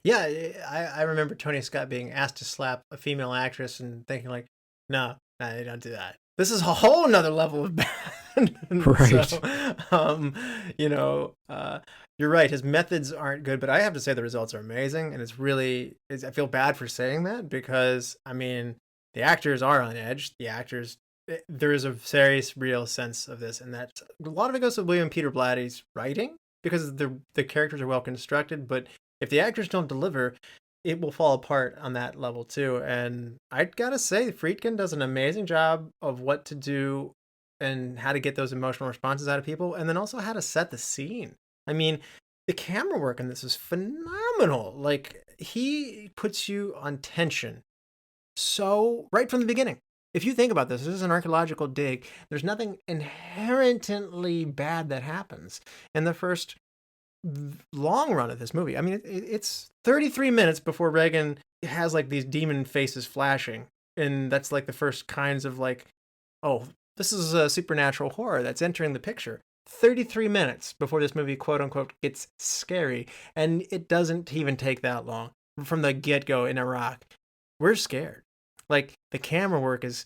Yeah, I remember Tony Scott being asked to slap a female actress and thinking like, no, they don't do that. This is a whole nother level of bad. Right. So, you know, you're right. His methods aren't good, but I have to say the results are amazing. And I feel bad for saying that because, I mean, the actors are on edge. There is a very real sense of this. And that a lot of it goes to William Peter Blatty's writing because the characters are well constructed. But if the actors don't deliver, it will fall apart on that level too. And I gotta say, Friedkin does an amazing job of what to do and how to get those emotional responses out of people, and then also how to set the scene. I mean, the camera work in this is phenomenal. Like, he puts you on tension so right from the beginning. If you think about this is an archaeological dig. There's nothing inherently bad that happens in the first long run of this movie. I mean, it's 33 minutes before Regan has like these demon faces flashing, and that's like the first kinds of like, oh, this is a supernatural horror that's entering the picture. 33 minutes before this movie, quote unquote, gets scary, and it doesn't even take that long. From the get-go in Iraq, we're scared. Like, the camera work is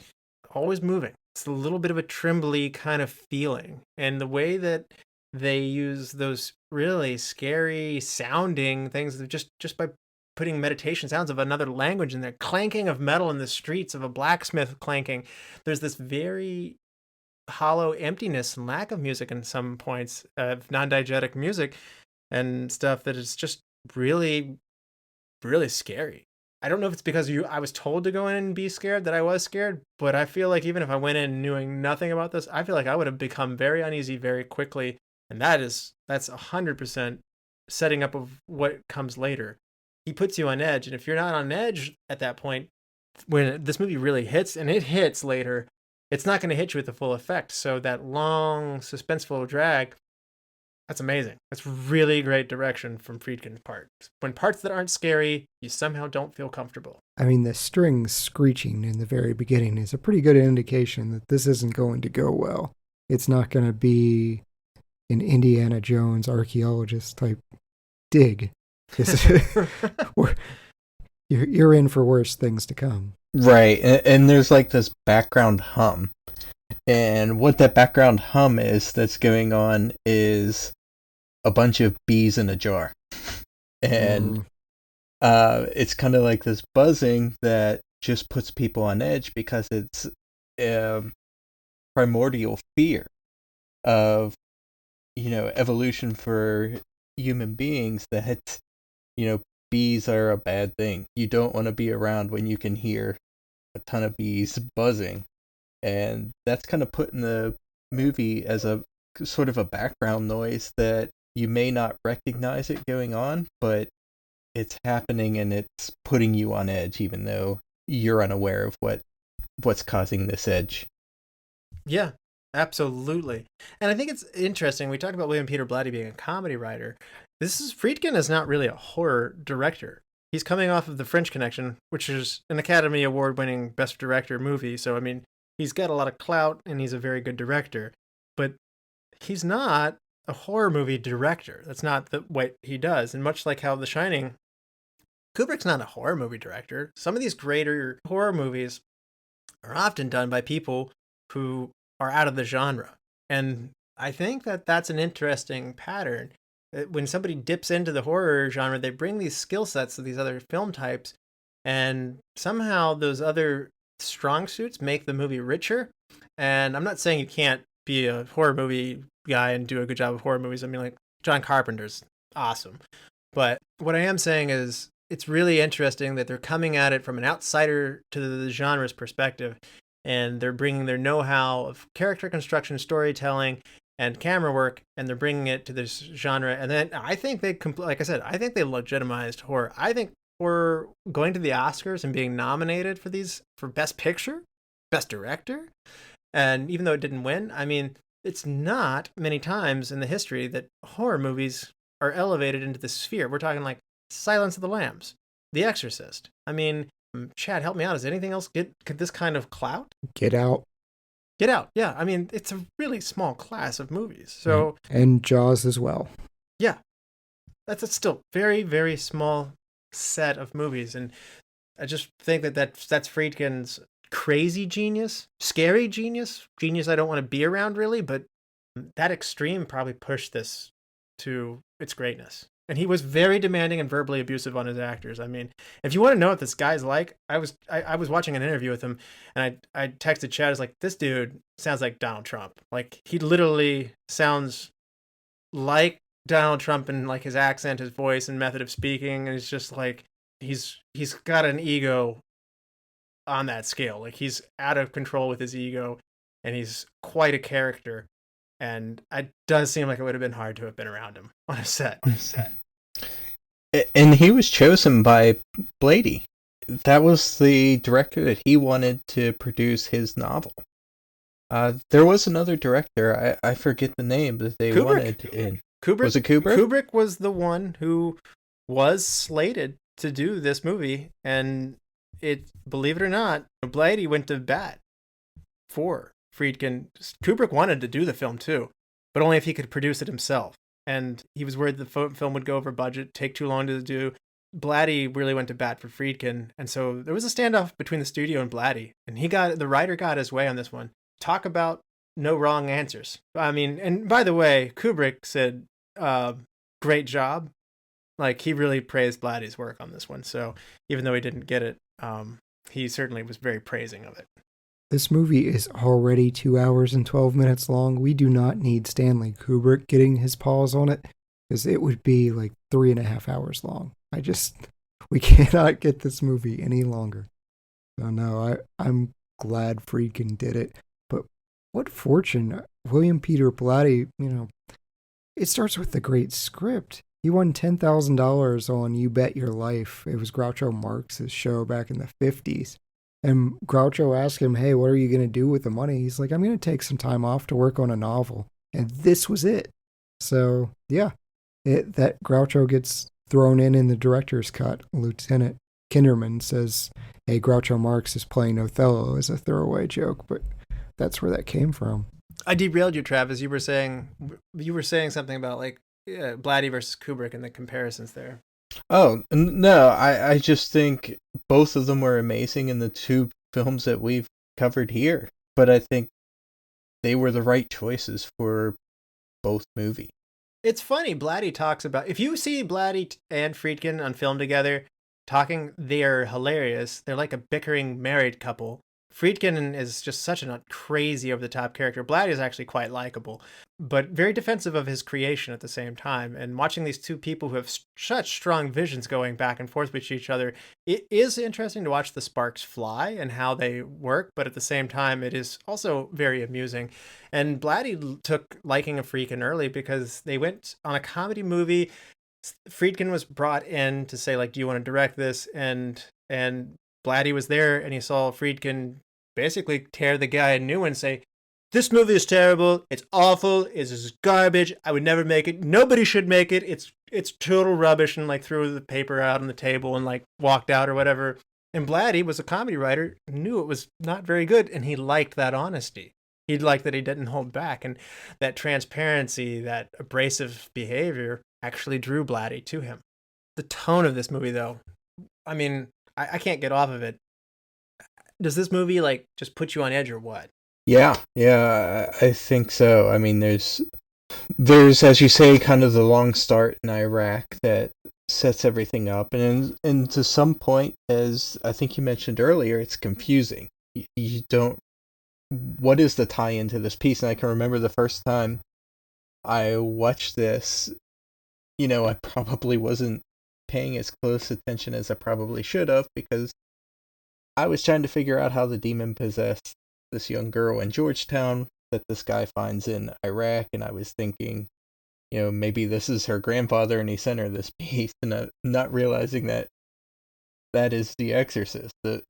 always moving. It's a little bit of a trembly kind of feeling, and the way that they use those really scary sounding things just by putting meditation sounds of another language in there, clanking of metal in the streets, of a blacksmith clanking. There's this very hollow emptiness and lack of music in some points, of non-diegetic music and stuff that is just really, really scary. I don't know if it's because I was told to go in and be scared that I was scared, but I feel like even if I went in knowing nothing about this, I feel like I would have become very uneasy very quickly. And that's 100% setting up of what comes later. He puts you on edge, and if you're not on edge at that point, when this movie really hits, and it hits later, it's not going to hit you with the full effect. So that long, suspenseful drag, that's amazing. That's really great direction from Friedkin's part. When parts that aren't scary, you somehow don't feel comfortable. I mean, the strings screeching in the very beginning is a pretty good indication that this isn't going to go well. It's not going to be an Indiana Jones archaeologist type dig. You're in for worse things to come. Right, and there's like this background hum. And what that background hum is that's going on is a bunch of bees in a jar. And it's kind of like this buzzing that just puts people on edge because it's primordial fear of, evolution for human beings, that, bees are a bad thing. You don't want to be around when you can hear a ton of bees buzzing. And that's kind of put in the movie as a sort of a background noise that you may not recognize it going on, but it's happening and it's putting you on edge, even though you're unaware of what's causing this edge. Yeah, absolutely. And I think it's interesting. We talked about William Peter Blatty being a comedy writer. Friedkin is not really a horror director. He's coming off of The French Connection, which is an Academy Award-winning Best Director movie. So, I mean, he's got a lot of clout and he's a very good director. But he's not a horror movie director. That's not what he does. And much like how The Shining, Kubrick's not a horror movie director. Some of these greater horror movies are often done by people who are out of the genre. And I think that that's an interesting pattern. When somebody dips into the horror genre, they bring these skill sets of these other film types, and somehow those other strong suits make the movie richer. And I'm not saying you can't be a horror movie guy and do a good job of horror movies. I mean, like, John Carpenter's awesome. But what I am saying is it's really interesting that they're coming at it from an outsider to the genre's perspective, and they're bringing their know-how of character construction, storytelling, and camera work, and they're bringing it to this genre. And then I think like I said, I think they legitimized horror. I think horror going to the Oscars and being nominated for Best Picture, Best Director, and even though it didn't win, I mean, it's not many times in the history that horror movies are elevated into the sphere. We're talking like Silence of the Lambs, The Exorcist. I mean, Chad, help me out. Does anything else get this kind of clout? Get Out. Get Out, yeah. I mean, it's a really small class of movies. So and Jaws as well. Yeah, that's a still very, very small set of movies, and I just think that's Friedkin's crazy genius, scary genius I don't want to be around really, but that extreme probably pushed this to its greatness. And he was very demanding and verbally abusive on his actors. I mean, if you want to know what this guy's like, I was watching an interview with him, and I texted Chad, I was like, this dude sounds like Donald Trump. Like, he literally sounds like Donald Trump in like his accent, his voice, and method of speaking. And it's just like he's got an ego on that scale. Like, he's out of control with his ego, and he's quite a character. And it does seem like it would have been hard to have been around him on a set. And he was chosen by Blady. That was the director that he wanted to produce his novel. There was another director, I forget the name, that they wanted in. Kubrick? Was it Kubrick? Kubrick was the one who was slated to do this movie, and believe it or not, Blady went to bat for Friedkin. Kubrick wanted to do the film too, but only if he could produce it himself. And he was worried the film would go over budget, take too long to do. Blady really went to bat for Friedkin, and so there was a standoff between the studio and Blady, and the writer got his way on this one. Talk about no wrong answers. I mean, and by the way, Kubrick said, great job. Like, he really praised Blady's work on this one. So even though he didn't get it, he certainly was very praising of it. This movie is already 2 hours and 12 minutes long. We do not need Stanley Kubrick getting his paws on it, because it would be like 3.5 hours long. We cannot get this movie any longer. So no, I'm glad Friedkin did it. But what fortune, William Peter Blatty, it starts with the great script. He won $10,000 on You Bet Your Life. It was Groucho Marx's show back in the 50s. And Groucho asked him, hey, what are you going to do with the money? He's like, I'm going to take some time off to work on a novel. And this was it. So, yeah, that Groucho gets thrown in the director's cut. Lieutenant Kinderman says, hey, Groucho Marx is playing Othello as a throwaway joke, but that's where that came from. I derailed you, Travis. You were saying something about like Blatty versus Kubrick and the comparisons there. Oh, no, I just think both of them were amazing in the two films that we've covered here. But I think they were the right choices for both movies. It's funny, Blatty talks about, if you see Blatty and Friedkin on film together talking, they are hilarious. They're like a bickering married couple. Friedkin is just such a crazy over-the-top character. Blatty is actually quite likable, but very defensive of his creation at the same time. And watching these two people who have such strong visions going back and forth with each other, it is interesting to watch the sparks fly and how they work, but at the same time, it is also very amusing. And Blatty took liking of Friedkin early because they went on a comedy movie. Friedkin was brought in to say, like, do you want to direct this? And Blatty was there, and he saw Friedkin basically tear the guy a new one and say, this movie is terrible, it's awful, it's garbage, I would never make it, nobody should make it, it's total rubbish, and like threw the paper out on the table and like walked out or whatever. And Blatty was a comedy writer, knew it was not very good, and he liked that honesty. He liked that he didn't hold back, and that transparency, that abrasive behavior actually drew Blatty to him. The tone of this movie, though, I mean, I can't get off of it. Does this movie like just put you on edge or what? Yeah, I think so. I mean, there's, as you say, kind of the long start in Iraq that sets everything up, and to some point, as I think you mentioned earlier, it's confusing. You don't, what is the tie into this piece? And I can remember the first time I watched this, I probably wasn't paying as close attention as I probably should have, because I was trying to figure out how the demon possessed this young girl in Georgetown that this guy finds in Iraq, and I was thinking, maybe this is her grandfather and he sent her this piece, and not realizing that is the Exorcist. The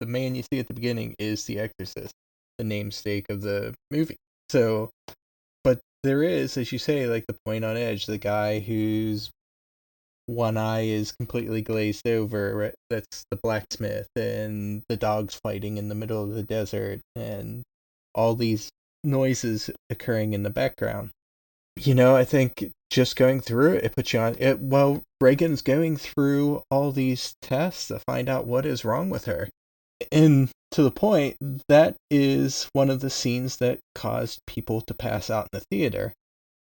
man you see at the beginning is the Exorcist, the namesake of the movie. So, but there is, as you say, like the point on edge, the guy whose one eye is completely glazed over, right? That's the blacksmith, and the dogs fighting in the middle of the desert, and all these noises occurring in the background. I think just going through it puts you on it. Well, Reagan's going through all these tests to find out what is wrong with her. And to the point, that is one of the scenes that caused people to pass out in the theater.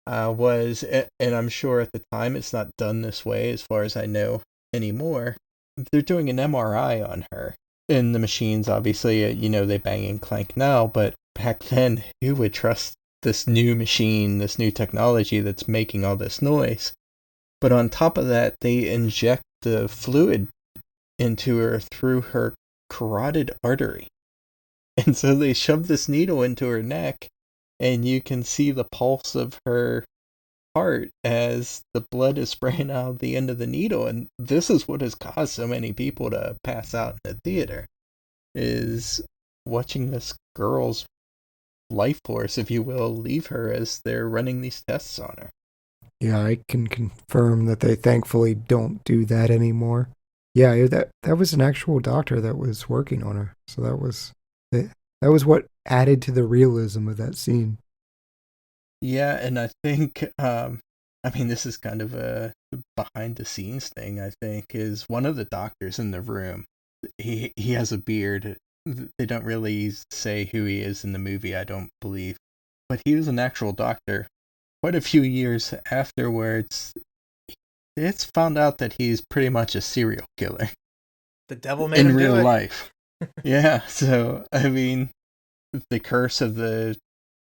And I'm sure at the time it's not done this way as far as I know anymore. They're doing an MRI on her. And the machines, obviously, they bang and clank now, but back then, who would trust this new machine, this new technology that's making all this noise? But on top of that, they inject the fluid into her through her carotid artery. And so they shove this needle into her neck, and you can see the pulse of her heart as the blood is spraying out of the end of the needle. And this is what has caused so many people to pass out in the theater, is watching this girl's life force, if you will, leave her as they're running these tests on her. Yeah, I can confirm that they thankfully don't do that anymore. Yeah, that was an actual doctor that was working on her. So that was what added to the realism of that scene. Yeah, and I think, this is kind of a behind the scenes thing, I think, is one of the doctors in the room, he has a beard. They don't really say who he is in the movie, I don't believe. But he was an actual doctor. Quite a few years afterwards, it's found out that he's pretty much a serial killer. The devil made him in real do it. life. Yeah, so, the curse of the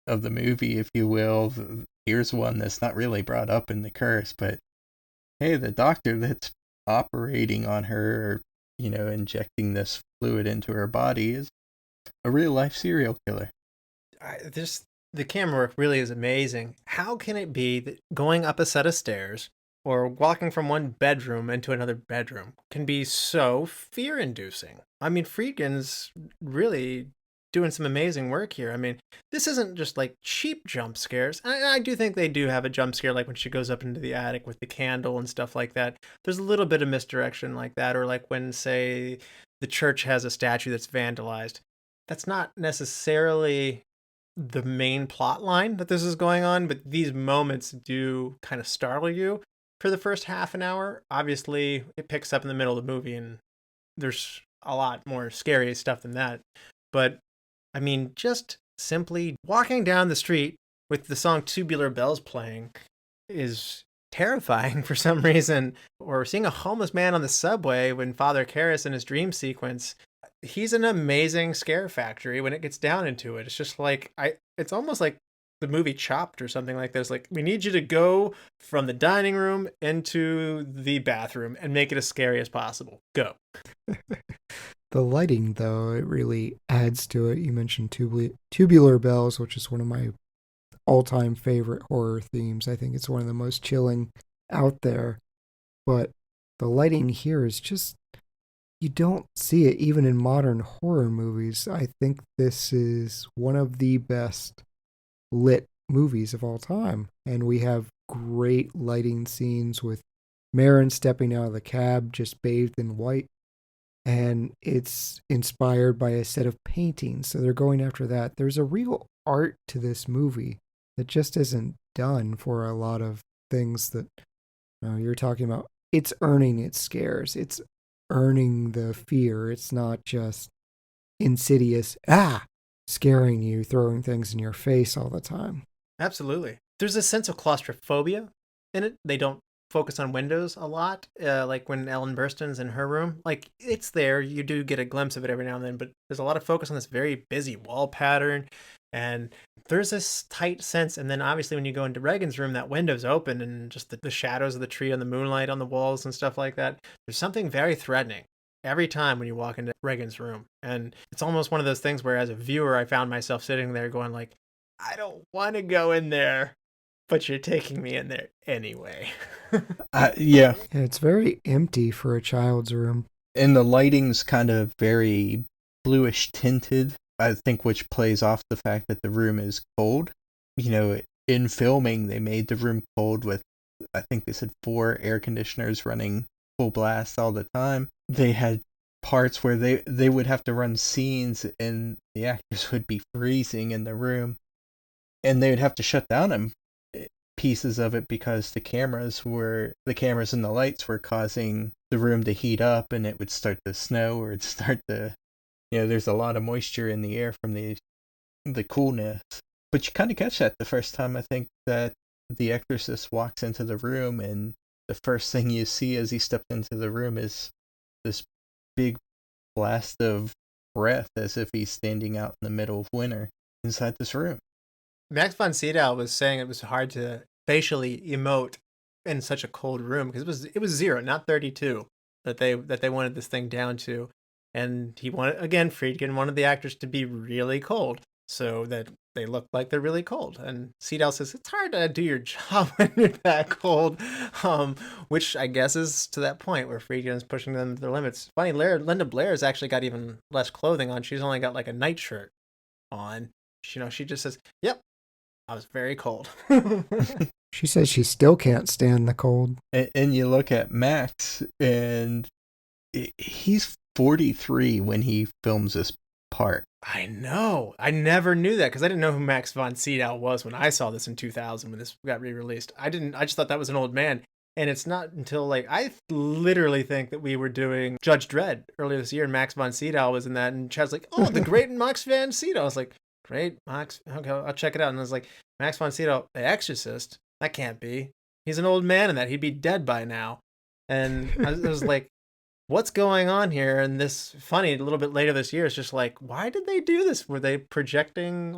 movie, if you will, here's one that's not really brought up in the curse, but hey, the doctor that's operating on her, injecting this fluid into her body is a real life serial killer. The camera work really is amazing. How can it be that going up a set of stairs or walking from one bedroom into another bedroom can be so fear-inducing? I mean, Friedkin's really doing some amazing work here. I mean, this isn't just like cheap jump scares. I do think they do have a jump scare, like when she goes up into the attic with the candle and stuff like that. There's a little bit of misdirection like that, or like when, say, the church has a statue that's vandalized. That's not necessarily the main plot line that this is going on, but these moments do kind of startle you for the first half an hour. Obviously, it picks up in the middle of the movie, and there's a lot more scary stuff than that. But I mean, just simply walking down the street with the song Tubular Bells playing is terrifying for some reason. Or seeing a homeless man on the subway when Father Karras in his dream sequence, he's an amazing scare factory when it gets down into it. It's just like, it's almost like the movie Chopped or something like this. Like, we need you to go from the dining room into the bathroom and make it as scary as possible. Go. The lighting, though, it really adds to it. You mentioned Tubular Bells, which is one of my all-time favorite horror themes. I think it's one of the most chilling out there. But the lighting here is just, you don't see it even in modern horror movies. I think this is one of the best lit movies of all time. And we have great lighting scenes with Marin stepping out of the cab just bathed in white. And it's inspired by a set of paintings, so they're going after that. There's a real art to this movie that just isn't done for a lot of things that you're talking about. It's earning its scares. It's earning the fear. It's not just insidious, scaring you, throwing things in your face all the time. Absolutely. There's a sense of claustrophobia in it. They don't focus on windows a lot, like when Ellen Burstyn's in her room. Like, it's there, you do get a glimpse of it every now and then, but there's a lot of focus on this very busy wall pattern, and there's this tight sense. And then obviously when you go into Regan's room, that window's open, and just the shadows of the tree and the moonlight on the walls and stuff like that. There's something very threatening every time when you walk into Regan's room, and it's almost one of those things where, as a viewer, I found myself sitting there going like, I don't want to go in there, but you're taking me in there anyway. Yeah. It's very empty for a child's room. And the lighting's kind of very bluish tinted, I think, which plays off the fact that the room is cold. In filming, they made the room cold with, I think they said 4 air conditioners running full blast all the time. They had parts where they would have to run scenes and the actors would be freezing in the room. And they would have to shut down pieces of it because the cameras and the lights were causing the room to heat up, and it would start to snow, or it'd start to, there's a lot of moisture in the air from the coolness. But you kind of catch that the first time, I think, that the Exorcist walks into the room, and the first thing you see as he steps into the room is this big blast of breath, as if he's standing out in the middle of winter inside this room. Max von Sydow was saying it was hard to facially emote in such a cold room because it was 0, not 32, that they wanted this thing down to. And he wanted, again, Friedkin wanted the actors to be really cold so that they look like they're really cold. And Sydow says, it's hard to do your job when you're that cold, which I guess is to that point where Friedkin is pushing them to their limits. Funny, Linda Blair's actually got even less clothing on. She's only got like a nightshirt on. She just says, yep, I was very cold. She says she still can't stand the cold. And you look at Max, and he's 43 when he films this part. I know. I never knew that because I didn't know who Max von Sydow was when I saw this in 2000 when this got re-released. I just thought that was an old man. And it's not until I literally think that we were doing Judge Dredd earlier this year and Max von Sydow was in that. And Chad's like, oh, the great Max von Sydow. I was like, great, Max. Okay, I'll check it out. And I was like, Max von Sydow, The Exorcist? That can't be. He's an old man in that. He'd be dead by now. And I was like, what's going on here? And this funny, a little bit later this year, it's just like, why did they do this? Were they projecting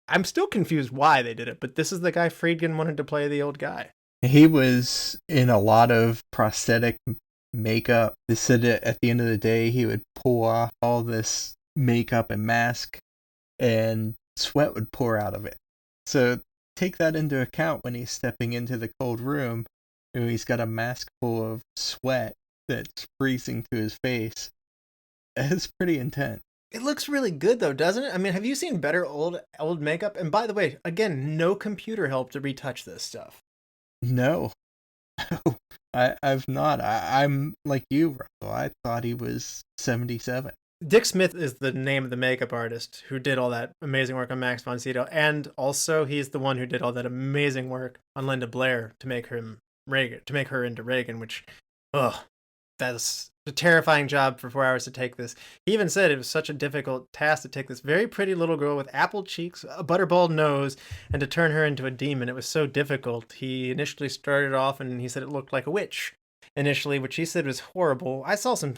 I'm still confused why they did it, but this is the guy Friedkin wanted to play the old guy. He was in a lot of prosthetic makeup. They said that at the end of the day, he would pull off all this makeup and mask and sweat would pour out of it. So take that into account when he's stepping into the cold room. He's got a mask full of sweat that's freezing to his face. It's pretty intense. It looks really good though, doesn't it? I mean, have you seen better old makeup? And by the way, again, no computer help to retouch this stuff. No. I've not. I'm like you, Russell. I thought he was 77. Dick Smith is the name of the makeup artist who did all that amazing work on Max von Sydow. And also he's the one who did all that amazing work on Linda Blair to make her into Reagan, which, that's a terrifying job for 4 hours to take this. He even said it was such a difficult task to take this very pretty little girl with apple cheeks, a butterball nose, and to turn her into a demon. It was so difficult. He initially started off and he said it looked like a witch initially, which he said was horrible. I saw some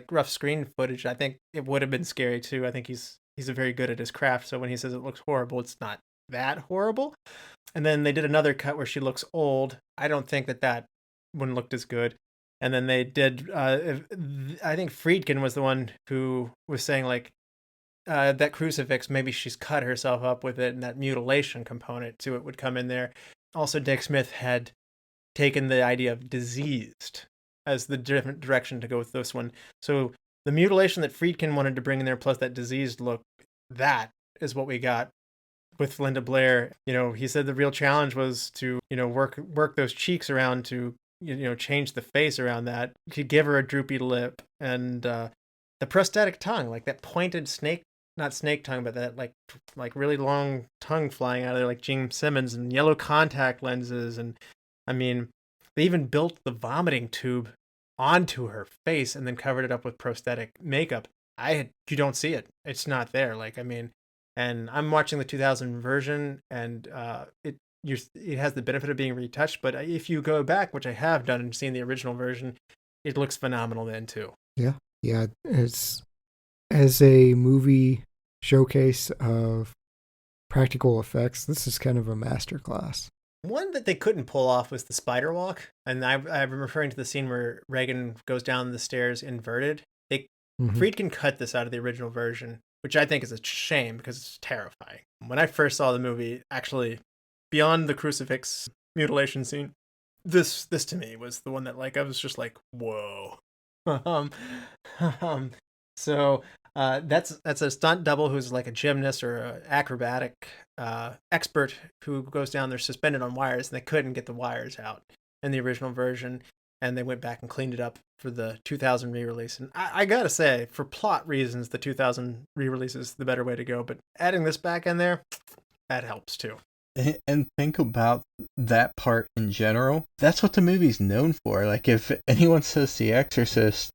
rough screen footage. I think it would have been scary too. I think he's very good at his craft. So when he says it looks horrible, it's not that horrible. And then they did another cut where she looks old. I don't think that one looked as good. And then they did, I think Friedkin was the one who was saying that crucifix, maybe she's cut herself up with it, and that mutilation component to it would come in there. Also, Dick Smith had taken the idea of diseased as the different direction to go with this one. So the mutilation that Friedkin wanted to bring in there, plus that diseased look, that is what we got with Linda Blair. He said the real challenge was to, work those cheeks around to, change the face around that, to give her a droopy lip, and the prosthetic tongue, like that pointed not snake tongue, but that like really long tongue flying out of there, like Gene Symonds, and yellow contact lenses. And I mean, they even built the vomiting tube onto her face and then covered it up with prosthetic makeup. You don't see it. It's not there. And I'm watching the 2000 version, and it has the benefit of being retouched, but if you go back, which I have done and seen the original version, it looks phenomenal then too. Yeah, it's as a movie showcase of practical effects, this is kind of a masterclass. One that they couldn't pull off was the spider walk, and I'm referring to the scene where Reagan goes down the stairs inverted. Friedkin cut this out of the original version, which I think is a shame because it's terrifying. When I first saw the movie, actually, beyond the crucifix mutilation scene, this to me was the one that I was just like, whoa. So that's a stunt double who's like a gymnast or an acrobatic expert who goes down there suspended on wires, and they couldn't get the wires out in the original version, and they went back and cleaned it up for the 2000 re-release. And I gotta say, for plot reasons, the 2000 re-release is the better way to go, but adding this back in there, that helps too. And think about that part in general. That's what the movie's known for. If anyone says The Exorcist,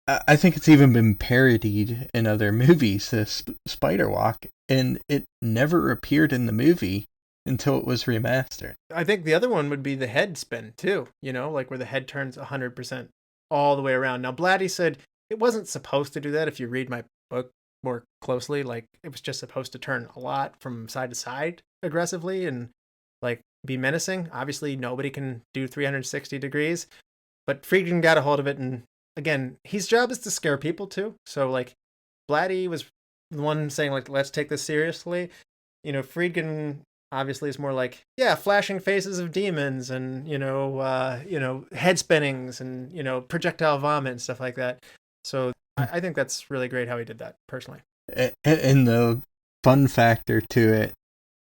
I think it's even been parodied in other movies, this spider walk, and it never appeared in the movie until it was remastered. I think the other one would be the head spin too, where the head turns 100% all the way around. Now, Blatty said it wasn't supposed to do that. If you read my book more closely, it was just supposed to turn a lot from side to side aggressively and be menacing. Obviously, nobody can do 360 degrees, but Friedkin got a hold of it and again, his job is to scare people too. So like, Blatty was the one saying like, let's take this seriously. Friedkin obviously is more like, yeah, flashing faces of demons and head spinnings and projectile vomit and stuff like that. So I think that's really great how he did that personally. And the fun factor to it,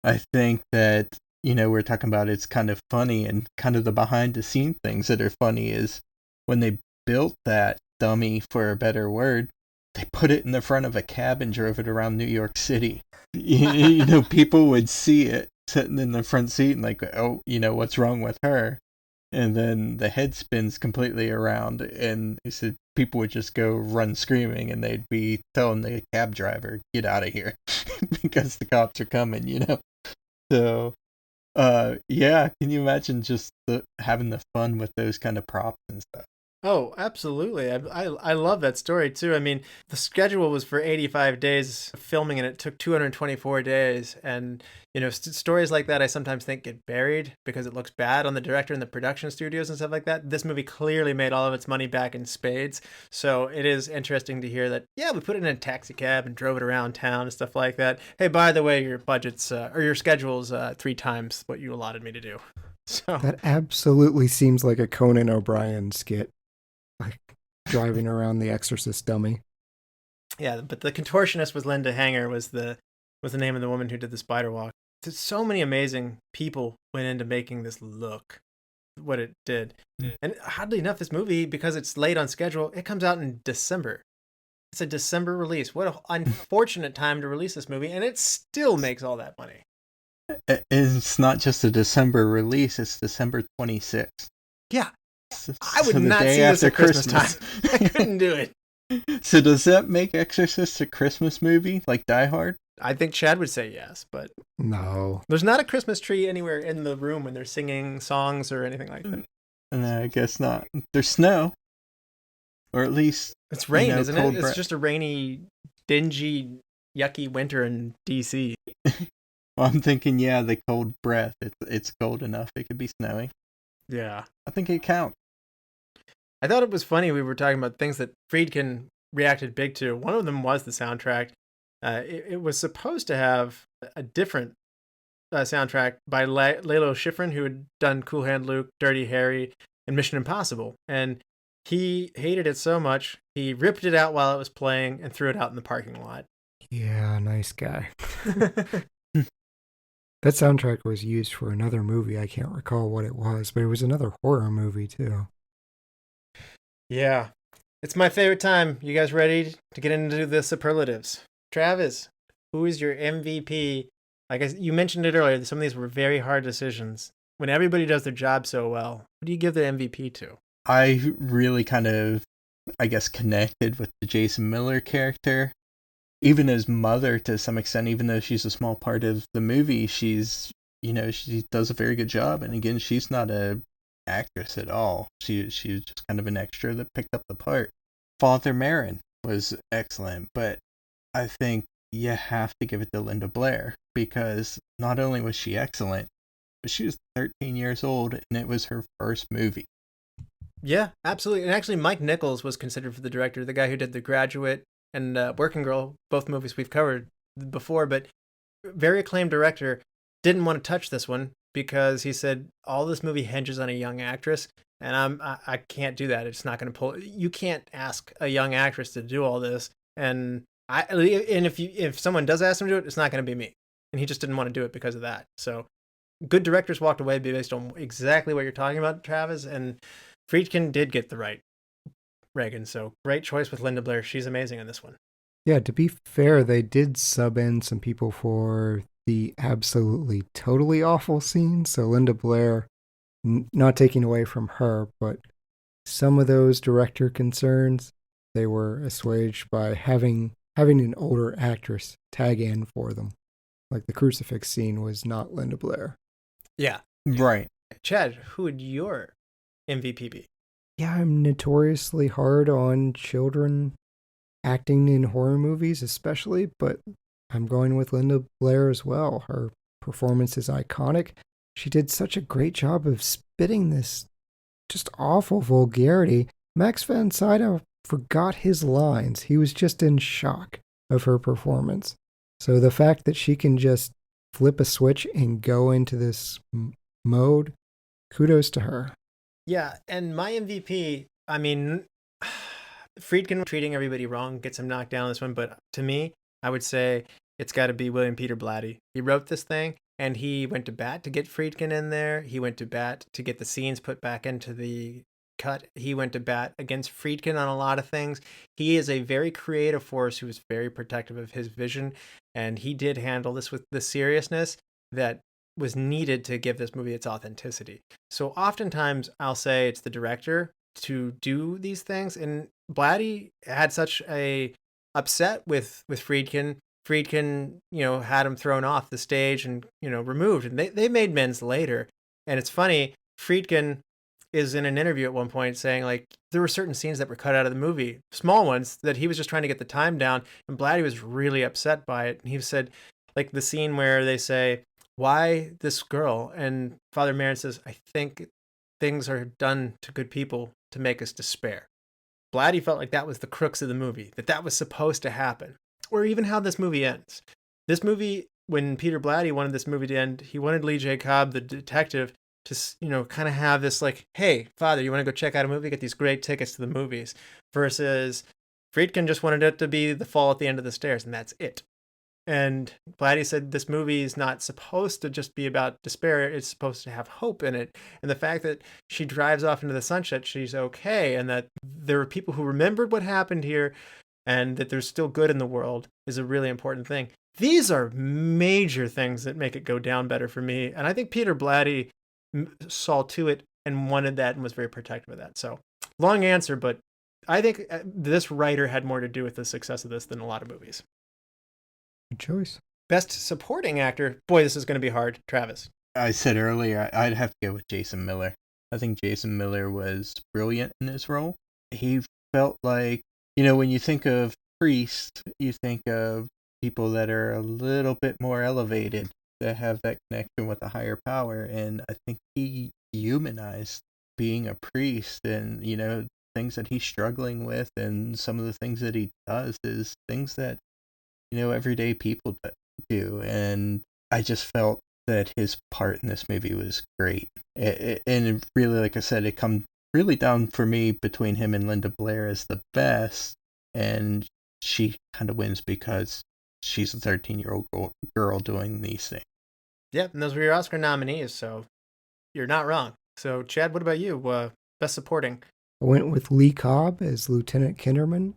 I think that we're talking about it's kind of funny, and kind of the behind the scene things that are funny is when they built that dummy, for a better word, they put it in the front of a cab and drove it around New York City. People would see it sitting in the front seat and like, oh, what's wrong with her? And then the head spins completely around, and he said people would just go run screaming, and they'd be telling the cab driver, get out of here, because the cops are coming, So, yeah, can you imagine just having the fun with those kind of props and stuff? Oh, absolutely. I love that story too. I mean, the schedule was for 85 days of filming, and it took 224 days. And, stories like that I sometimes think get buried because it looks bad on the director and the production studios and stuff like that. This movie clearly made all of its money back in spades. So it is interesting to hear that, yeah, we put it in a taxi cab and drove it around town and stuff like that. Hey, by the way, your budget's or your schedule's 3 times what you allotted me to do. So that absolutely seems like a Conan O'Brien skit. Like driving around the Exorcist dummy. Yeah, but the contortionist was Linda Hanger was the name of the woman who did the spider walk. So many amazing people went into making this look what it did. And oddly enough, this movie, because it's late on schedule, it comes out in December. It's a December release. What an unfortunate time to release this movie, and it still makes all that money. It's not just a December release, it's December 26th. Yeah. I would not see this at Christmas time. I couldn't do it. So does that make Exorcist a Christmas movie, like Die Hard? I think Chad would say yes, but no. There's not a Christmas tree anywhere in the room when they're singing songs or anything like that. No, I guess not. There's snow. Or at least... It's rain, isn't it? It's just a rainy, dingy, yucky winter in D.C. Well, I'm thinking, yeah, the cold breath. It's cold enough. It could be snowing. Yeah. I think it counts. I thought it was funny we were talking about things that Friedkin reacted big to. One of them was the soundtrack. It was supposed to have a different soundtrack by Lalo Schifrin, who had done Cool Hand Luke, Dirty Harry, and Mission Impossible. And he hated it so much, he ripped it out while it was playing and threw it out in the parking lot. Yeah, nice guy. That soundtrack was used for another movie. I can't recall what it was, but it was another horror movie too. Yeah. It's my favorite time. You guys ready to get into the superlatives? Travis, who is your MVP? Like you mentioned it earlier, some of these were very hard decisions. When everybody does their job so well, who do you give the MVP to? I really kind of, I guess, connected with the Jason Miller character. Even his mother, to some extent, even though she's a small part of the movie, she does a very good job. And again, she's not a actress at all. She's just kind of an extra that picked up the part. Father Merrin was excellent, but I think you have to give it to Linda Blair, because not only was she excellent, but she was 13 years old, and it was her first movie. Yeah, absolutely. And actually, Mike Nichols was considered for the director, the guy who did The Graduate and Working Girl, both movies we've covered before, but very acclaimed director, didn't want to touch this one because he said all this movie hinges on a young actress, and I can't do that. It's not going to pull. You can't ask a young actress to do all this, and if someone does ask him to do it, it's not going to be me. And he just didn't want to do it because of that. So good directors walked away based on exactly what you're talking about, Travis, and Friedkin did get the right Reagan. So great choice with Linda Blair. She's amazing in this one. Yeah, to be fair, they did sub in some people for the absolutely totally awful scene. So Linda Blair, not taking away from her, but some of those director concerns, they were assuaged by having an older actress tag in for them. Like the crucifix scene was not Linda Blair. Yeah. Right. Chad, who would your MVP be? Yeah, I'm notoriously hard on children acting in horror movies, especially, but I'm going with Linda Blair as well. Her performance is iconic. She did such a great job of spitting this just awful vulgarity Max von Sydow forgot his lines. He was just in shock of her performance. So the fact that she can just flip a switch and go into this mode, kudos to her. Yeah, and my MVP, I mean, Friedkin treating everybody wrong gets him knocked down this one, but to me, I would say it's got to be William Peter Blatty. He wrote this thing, and he went to bat to get Friedkin in there. He went to bat to get the scenes put back into the cut. He went to bat against Friedkin on a lot of things. He is a very creative force who is very protective of his vision, and he did handle this with the seriousness that was needed to give this movie its authenticity. So oftentimes I'll say it's the director to do these things, and Blatty had such a upset with Friedkin. Friedkin, had him thrown off the stage and, removed. And they made amends later. And it's funny, Friedkin is in an interview at one point saying, like, there were certain scenes that were cut out of the movie, small ones, that he was just trying to get the time down. And Blatty was really upset by it. And he said, like, the scene where they say, why this girl? And Father Merrin says, I think things are done to good people to make us despair. Blatty felt like that was the crux of the movie, that was supposed to happen. Or even how this movie ends. This movie, when Peter Blatty wanted this movie to end, he wanted Lee J. Cobb, the detective, to, kind of have this like, hey, Father, you want to go check out a movie? Get these great tickets to the movies. Versus Friedkin just wanted it to be the fall at the end of the stairs, and that's it. And Blatty said this movie is not supposed to just be about despair. It's supposed to have hope in it. And the fact that she drives off into the sunset, she's okay. And that there are people who remembered what happened here and that there's still good in the world is a really important thing. These are major things that make it go down better for me. And I think Peter Blatty saw to it and wanted that and was very protective of that. So long answer, but I think this writer had more to do with the success of this than a lot of movies. Good choice. Best supporting actor. Boy, this is going to be hard. Travis. I said earlier, I'd have to go with Jason Miller. I think Jason Miller was brilliant in his role. He felt like, when you think of priests, you think of people that are a little bit more elevated, that have that connection with a higher power. And I think he humanized being a priest and, things that he's struggling with. And some of the things that he does is things that, everyday people do. And I just felt that his part in this movie was great. And really, like I said, it come really down for me between him and Linda Blair as the best. And she kind of wins because she's a 13-year-old girl doing these things. Yeah, and those were your Oscar nominees, so you're not wrong. So, Chad, what about you? Best supporting? I went with Lee Cobb as Lieutenant Kinderman.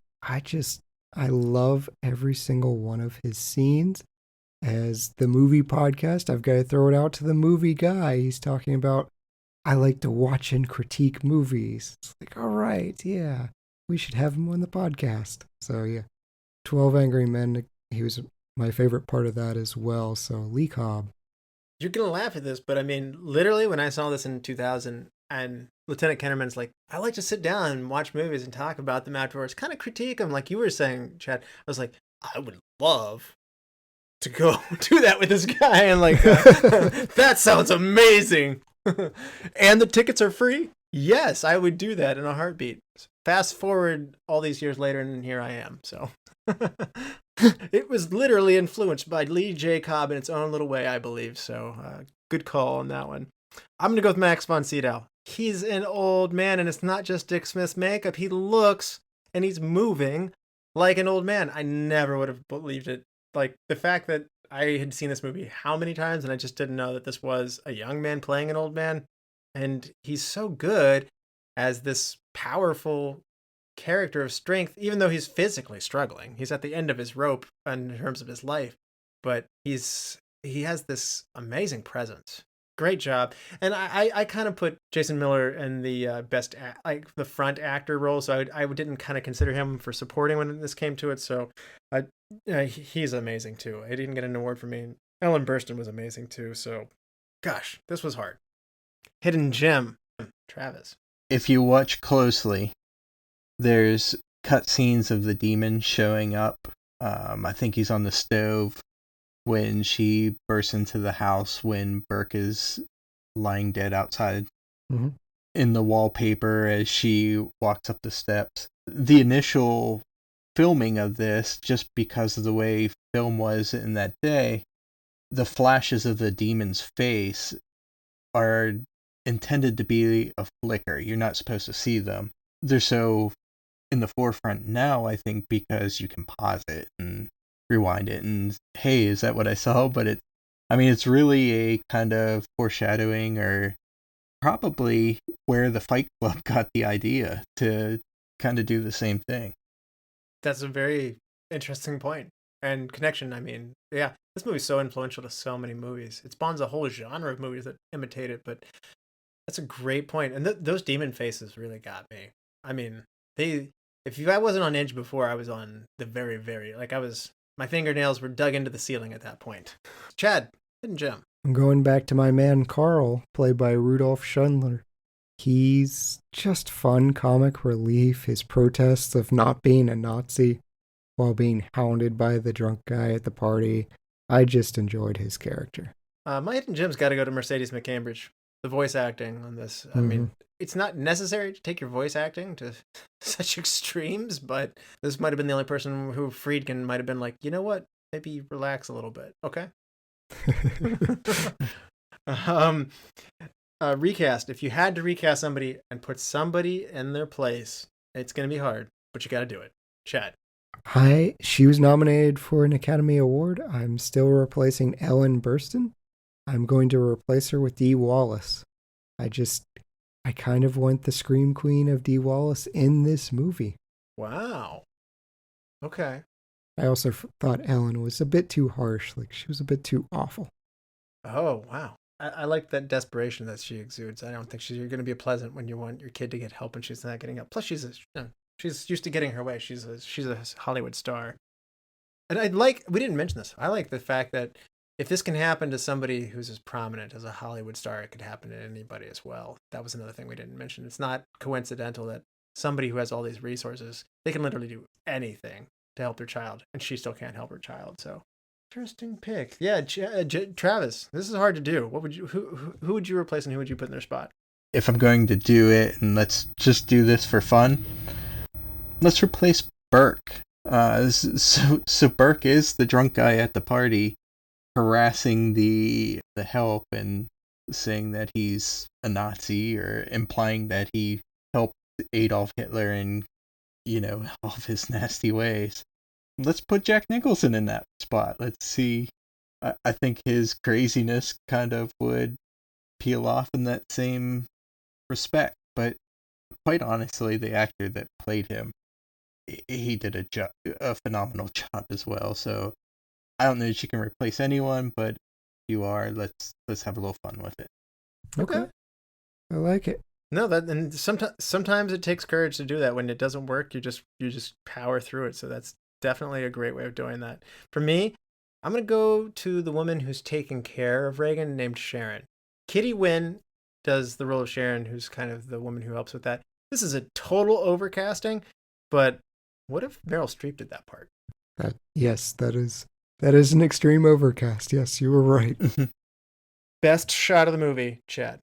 I love every single one of his scenes. As the movie podcast, I've got to throw it out to the movie guy. He's talking about, I like to watch and critique movies. It's like, all right, yeah, we should have him on the podcast. So, yeah, 12 Angry Men, he was my favorite part of that as well. So, Lee Cobb. You're going to laugh at this, but I mean, literally when I saw this in 2000 and Lieutenant Kinderman's like, I like to sit down and watch movies and talk about them afterwards, kind of critique them like you were saying, Chad. I was like, I would love to go do that with this guy. And like, that sounds amazing. And the tickets are free? Yes, I would do that in a heartbeat. Fast forward all these years later and here I am. So it was literally influenced by Lee J. Cobb in its own little way, I believe. So good call on that one. I'm going to go with Max von Sydow. He's an old man, and it's not just Dick Smith's makeup. He looks and he's moving like an old man. I never would have believed it. Like the fact that I had seen this movie how many times, and I just didn't know that this was a young man playing an old man. And he's so good as this powerful character of strength, even though he's physically struggling. He's at the end of his rope in terms of his life, but he has this amazing presence. Great job. And I kind of put Jason Miller in the best, like the front actor role. So I didn't kind of consider him for supporting when this came to it. So he's amazing too. He didn't get an award for me. Ellen Burstyn was amazing too. So gosh, this was hard. Hidden gem, Travis. If you watch closely, there's cutscenes of the demon showing up. I think he's on the stove when she bursts into the house when Burke is lying dead outside. Mm-hmm. in the wallpaper as she walks up the steps. The initial filming of this, just because of the way film was in that day, the flashes of the demon's face are intended to be a flicker. You're not supposed to see them. They're so in the forefront now, I think, because you can pause it and rewind it and, hey, is that what I saw? But it's really a kind of foreshadowing, or probably where the Fight Club got the idea to kind of do the same thing. That's a very interesting point and connection. I mean, yeah, this movie's so influential to so many movies. It spawns a whole genre of movies that imitate it, but that's a great point. And those demon faces really got me. I mean, if I wasn't on edge before, I was on the very, very, my fingernails were dug into the ceiling at that point. Chad, hidden gem. I'm going back to my man Carl, played by Rudolf Schundler. He's just fun comic relief. His protests of not being a Nazi while being hounded by the drunk guy at the party. I just enjoyed his character. My hidden gem's got to go to Mercedes McCambridge. The voice acting on this. I mean, it's not necessary to take your voice acting to such extremes, but this might have been the only person who Friedkin might have been like, you know what? Maybe relax a little bit. Okay. Recast. If you had to recast somebody and put somebody in their place, it's going to be hard, but you got to do it. Chad. She was nominated for an Academy Award. I'm still replacing Ellen Burstyn. I'm going to replace her with Dee Wallace. I kind of want the Scream Queen of Dee Wallace in this movie. Wow. Okay. I also thought Ellen was a bit too harsh. Like, she was a bit too awful. Oh, wow. I like that desperation that she exudes. I don't think she's going to be pleasant when you want your kid to get help and she's not getting help. Plus, she's used to getting her way. She's a Hollywood star. And we didn't mention this. I like the fact that if this can happen to somebody who's as prominent as a Hollywood star, it could happen to anybody as well. That was another thing we didn't mention. It's not coincidental that somebody who has all these resources, they can literally do anything to help their child, and she still can't help her child. So, interesting pick. Yeah, Travis, this is hard to do. Who would you replace and who would you put in their spot? If I'm going to do it, and let's just do this for fun, let's replace Burke. So Burke is the drunk guy at the party, harassing the help and saying that he's a Nazi, or implying that he helped Adolf Hitler in, all of his nasty ways. Let's put Jack Nicholson in that spot. Let's see. I think his craziness kind of would peel off in that same respect. But quite honestly, the actor that played him, he did a phenomenal job as well. So I don't know if you can replace anyone, but if you are, let's have a little fun with it. Okay. I like it. No, and sometimes it takes courage to do that. When it doesn't work, you just power through it. So that's definitely a great way of doing that. For me, I'm going to go to the woman who's taking care of Reagan, named Sharon. Kitty Winn does the role of Sharon, who's kind of the woman who helps with that. This is a total overcasting, but what if Meryl Streep did that part? Yes, that is an extreme overcast. Yes, you were right. Best shot of the movie, Chad.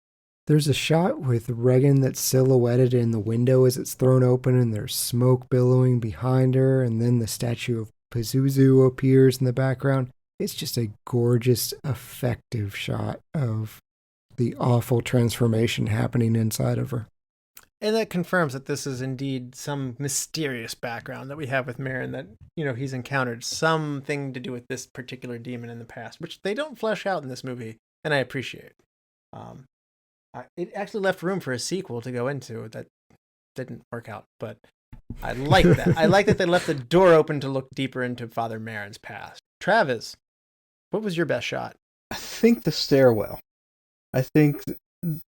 There's a shot with Reagan that's silhouetted in the window as it's thrown open, and there's smoke billowing behind her, and then the statue of Pazuzu appears in the background. It's just a gorgeous, effective shot of the awful transformation happening inside of her. And that confirms that this is indeed some mysterious background that we have with Marin, that, he's encountered something to do with this particular demon in the past, which they don't flesh out in this movie, and I appreciate. It actually left room for a sequel to go into that didn't work out, but I like that. I like that they left the door open to look deeper into Father Marin's past. Travis, what was your best shot? I think the stairwell. I think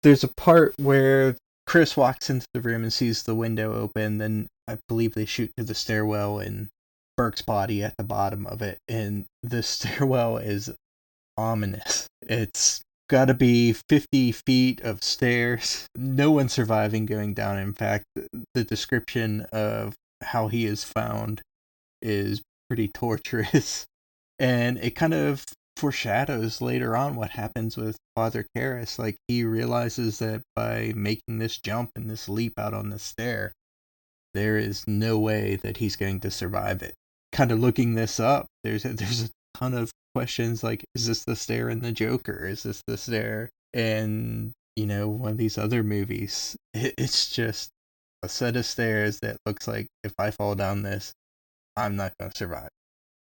there's a part where Chris walks into the room and sees the window open, then I believe they shoot to the stairwell and Burke's body at the bottom of it, and the stairwell is ominous. It's got to be 50 feet of stairs. No one surviving going down. In fact, the description of how he is found is pretty torturous. And it kind of foreshadows later on what happens with Father Karras. Like, he realizes that by making this jump and this leap out on the stair, there is no way that he's going to survive it. Kind of looking this up, there's a ton of questions like, is this the stair in The Joker? Is this the stair in, one of these other movies? It's just a set of stairs that looks like if I fall down this, I'm not going to survive.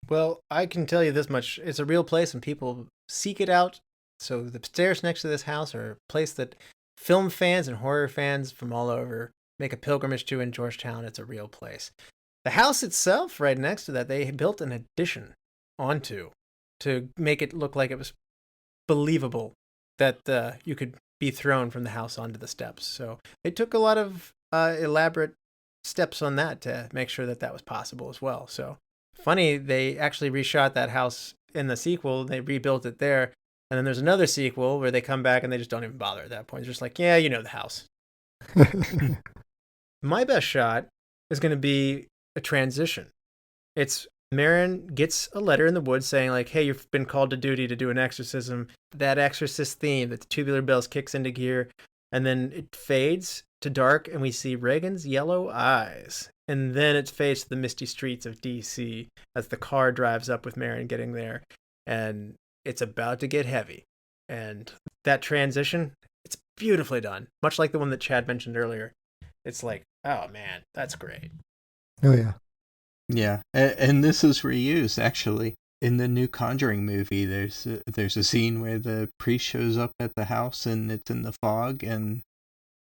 Well, I can tell you this much. It's a real place and people seek it out. So the stairs next to this house are a place that film fans and horror fans from all over make a pilgrimage to in Georgetown. It's a real place. The house itself, right next to that, they built an addition onto to make it look like it was believable that you could be thrown from the house onto the steps. So they took a lot of elaborate steps on that to make sure that was possible as well. So funny, they actually reshot that house in the sequel. They rebuilt it there. And then there's another sequel where they come back and they just don't even bother at that point. It's just like, yeah, the house. My best shot is going to be a transition. It's Marin gets a letter in the woods saying like, hey, you've been called to duty to do an exorcism. That Exorcist theme that the tubular bells kicks into gear. And then it fades to dark and we see Reagan's yellow eyes. And then it fades to the misty streets of DC as the car drives up with Marin getting there. And it's about to get heavy. And that transition, it's beautifully done. Much like the one that Chad mentioned earlier. It's like, oh man, that's great. Oh, yeah. Yeah, and this is reused, actually. In the new Conjuring movie, there's a scene where the priest shows up at the house and it's in the fog, and,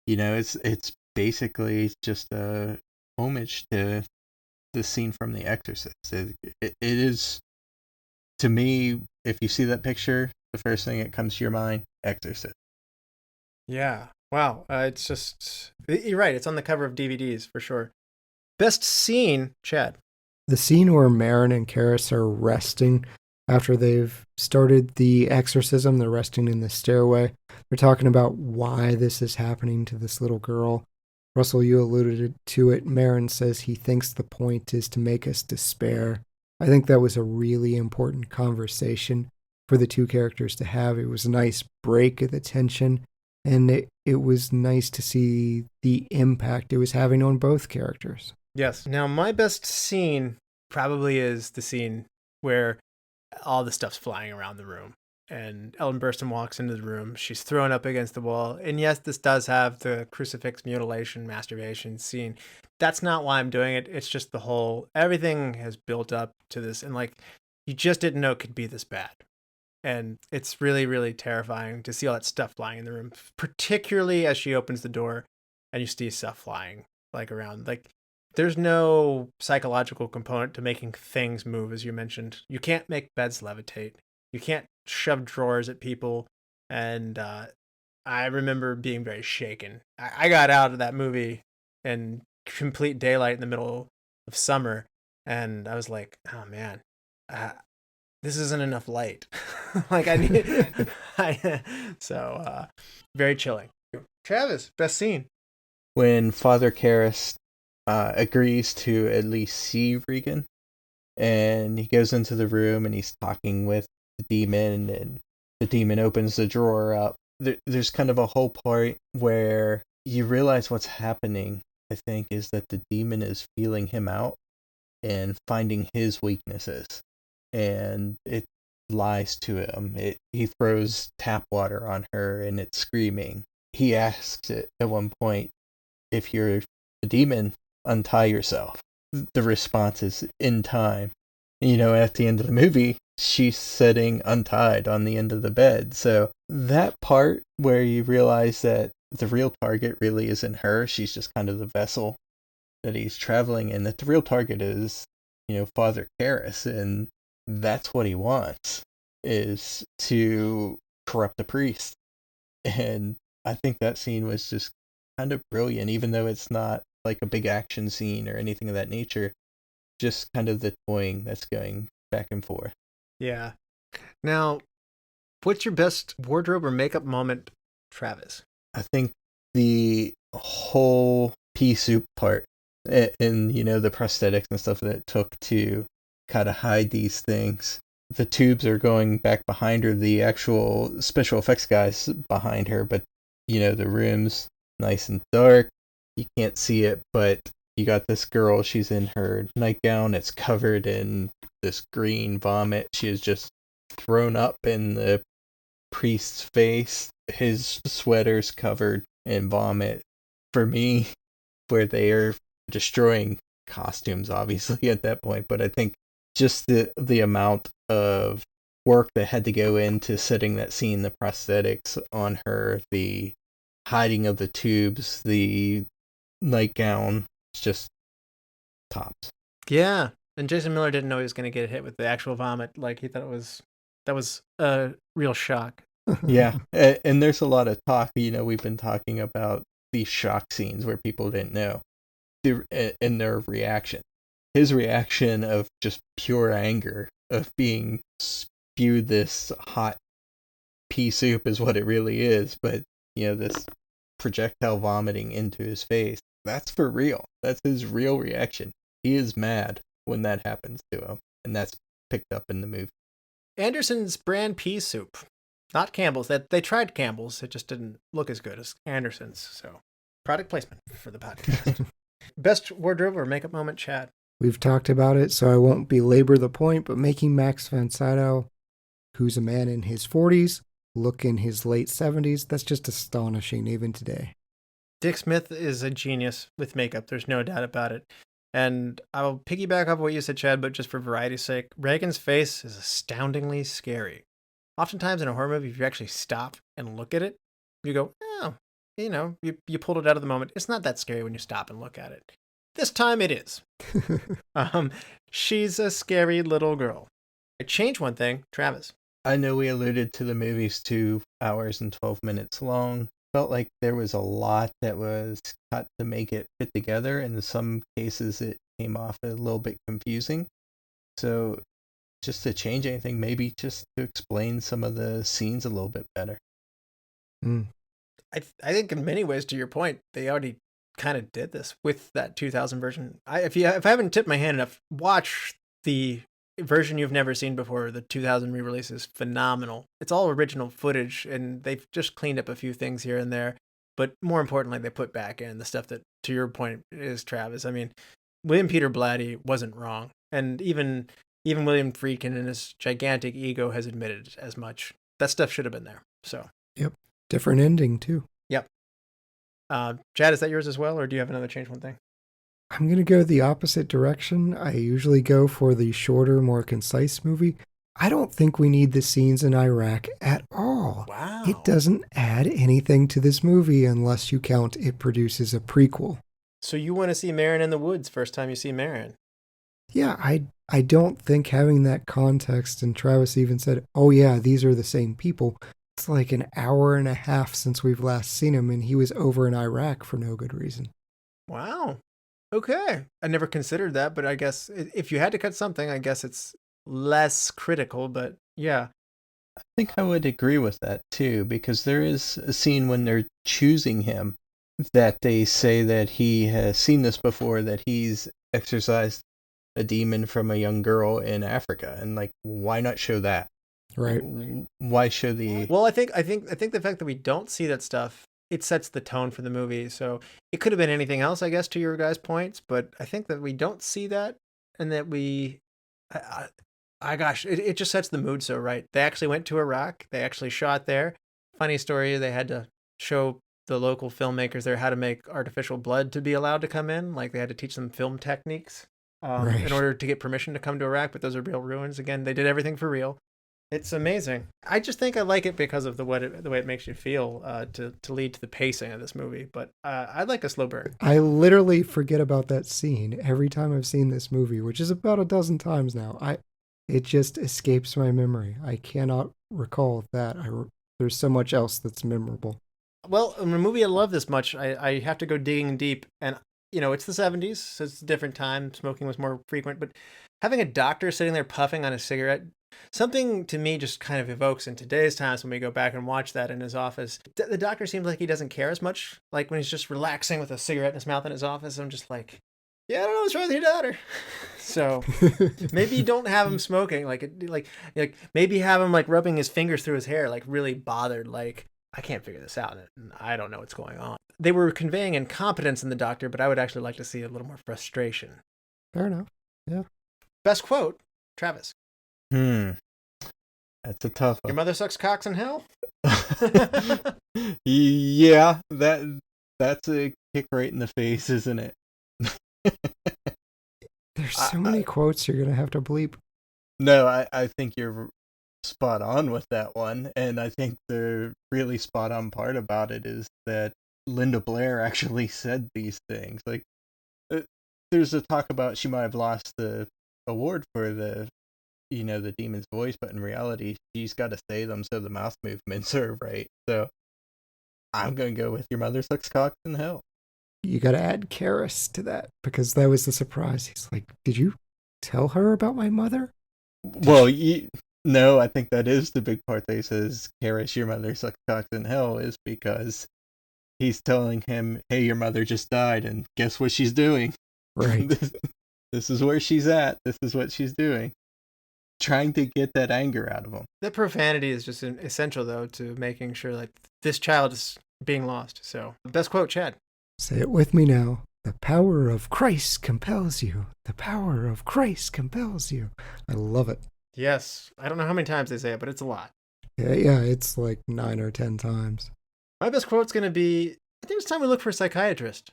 it's basically just a homage to the scene from The Exorcist. It is, to me, if you see that picture, the first thing that comes to your mind, Exorcist. Yeah. Wow. It's just, you're right. It's on the cover of DVDs for sure. Best scene, Chad. The scene where Marin and Karras are resting after they've started the exorcism, they're resting in the stairway. They're talking about why this is happening to this little girl. Russell, you alluded to it. Marin says he thinks the point is to make us despair. I think that was a really important conversation for the two characters to have. It was a nice break of the tension, and it was nice to see the impact it was having on both characters. Yes. Now, my best scene probably is the scene where all the stuff's flying around the room. And Ellen Burstyn walks into the room. She's thrown up against the wall. And yes, this does have the crucifix mutilation, masturbation scene. That's not why I'm doing it. It's just the whole, everything has built up to this. And like, you just didn't know it could be this bad. And it's really, really terrifying to see all that stuff flying in the room, particularly as she opens the door and you see stuff flying like around. Like, there's no psychological component to making things move, as you mentioned. You can't make beds levitate. You can't shove drawers at people. And I remember being very shaken. I got out of that movie in complete daylight in the middle of summer. And I was like, oh, man, this isn't enough light. Like, I need... So, very chilling. Travis, best scene. When Father Karras agrees to at least see Regan, and he goes into the room and he's talking with the demon, and the demon opens the drawer up. There's kind of a whole part where you realize what's happening, I think, is that the demon is feeling him out and finding his weaknesses, and it lies to him. He throws tap water on her and it's screaming. He asks it at one point, if you're a demon, untie yourself. The response is in time. At the end of the movie, she's sitting untied on the end of the bed. So that part where you realize that the real target really isn't her, she's just kind of the vessel that he's traveling in, that the real target is, Father Karras, and that's what he wants, is to corrupt the priest. And I think that scene was just kind of brilliant, even though it's not like a big action scene or anything of that nature. Just kind of the toying that's going back and forth. Yeah. Now, what's your best wardrobe or makeup moment, Travis? I think the whole pea soup part and the prosthetics and stuff that it took to kind of hide these things. the tubes are going back behind her, the actual special effects guys behind her, but the room's nice and dark. You can't see it, but you got this girl, she's in her nightgown, it's covered in this green vomit. She is just thrown up in the priest's face. His sweater's covered in vomit. For me, where they are destroying costumes, obviously, at that point, but I think just the amount of work that had to go into setting that scene, the prosthetics on her, the hiding of the tubes, the nightgown, it's just tops. Yeah, and Jason Miller didn't know he was going to get hit with the actual vomit. Like, he thought that was a real shock. Yeah, and there's a lot of talk, we've been talking about these shock scenes where people didn't know in their reaction. His reaction of just pure anger, of being spewed this hot pea soup is what it really is, but, this projectile vomiting into his face, that's for real. That's his real reaction. He is mad when that happens to him, and that's picked up in the movie. Anderson's brand pea soup. Not Campbell's. They tried Campbell's. It just didn't look as good as Anderson's. So, product placement for the podcast. Best wardrobe or makeup moment, Chad? We've talked about it, so I won't belabor the point, but making Max von Sydow, who's a man in his 40s, look in his late 70s, that's just astonishing even today. Dick Smith is a genius with makeup. There's no doubt about it. And I'll piggyback off what you said, Chad, but just for variety's sake, Reagan's face is astoundingly scary. Oftentimes in a horror movie, if you actually stop and look at it, you go, oh, you pulled it out of the moment. It's not that scary when you stop and look at it. This time it is. She's a scary little girl. I changed one thing, Travis. I know we alluded to the movie's 2 hours and 12 minutes long. Felt like there was a lot that was cut to make it fit together. In some cases, it came off a little bit confusing. So just to change anything, maybe just to explain some of the scenes a little bit better. I think in many ways, to your point, they already kind of did this with that 2000 version. If I haven't tipped my hand enough, watch the version you've never seen before. The 2000 re-release is phenomenal. It's all original footage, and they've just cleaned up a few things here and there. But more importantly, they put back in the stuff that, to your point, is Travis. I mean, William Peter Blatty wasn't wrong, and even William Friedkin in his gigantic ego has admitted as much. That stuff should have been there. So. Yep. Different ending too. Yep. Chad, is that yours as well, or do you have another change one thing? I'm going to go the opposite direction. I usually go for the shorter, more concise movie. I don't think we need the scenes in Iraq at all. Wow. It doesn't add anything to this movie unless you count it produces a prequel. So you want to see Marion in the woods first time you see Marion? Yeah, I don't think having that context, and Travis even said, oh yeah, these are the same people. It's like an hour and a half since we've last seen him, and he was over in Iraq for no good reason. Wow. Okay. I never considered that, but I guess if you had to cut something, I guess it's less critical, but yeah. I think I would agree with that too, because there is a scene when they're choosing him that they say that he has seen this before, that he's exorcised a demon from a young girl in Africa. And like, why not show that? Right. Why show the... Well, I think the fact that we don't see that stuff, it sets the tone for the movie. So it could have been anything else, I guess, to your guys' points. But I think that we don't see that, and that we... it just sets the mood so right. They actually went to Iraq. They actually shot there. Funny story, they had to show the local filmmakers there how to make artificial blood to be allowed to come in. Like, they had to teach them film techniques in order to get permission to come to Iraq. But those are real ruins. Again, they did everything for real. It's amazing. I just think I like it because of the way it makes you feel to lead to the pacing of this movie. But I like a slow burn. I literally forget about that scene every time I've seen this movie, which is about a dozen times now. It just escapes my memory. I cannot recall that. There's so much else that's memorable. Well, in a movie I love this much, I have to go digging deep. And, it's the 70s, so it's a different time. Smoking was more frequent. But having a doctor sitting there puffing on a cigarette, something to me just kind of evokes in today's times when we go back and watch that in his office. The doctor seems like he doesn't care as much. Like when he's just relaxing with a cigarette in his mouth in his office, I'm just like, yeah, I don't know what's wrong with your daughter. So maybe you don't have him smoking, like maybe have him like rubbing his fingers through his hair, like really bothered, like I can't figure this out and I don't know what's going on. They were conveying incompetence in the doctor, but I would actually like to see a little more frustration. Fair enough. Yeah. Best quote, Travis. That's a tough one. Your mother sucks cocks in hell? Yeah, that's a kick right in the face, isn't it? There's so many quotes you're going to have to bleep. No, I think you're spot on with that one. And I think the really spot on part about it is that Linda Blair actually said these things. Like, there's a talk about she might have lost the award for the demon's voice, but in reality, she's got to say them so the mouth movements are right. So I'm going to go with your mother sucks cocks in hell. You got to add Karis to that because that was the surprise. He's like, did you tell her about my mother? Well, no, I think that is the big part that he says, Karis, your mother sucks cocks in hell, is because he's telling him, hey, your mother just died, and guess what she's doing? Right. This is where she's at. This is what she's doing. Trying to get that anger out of him. The profanity is just essential, though, to making sure like this child is being lost. So, best quote, Chad. Say it with me now. The power of Christ compels you. The power of Christ compels you. I love it. Yes. I don't know how many times they say it, but it's a lot. Yeah, it's like 9 or 10 times. My best quote's going to be, I think it's time we look for a psychiatrist.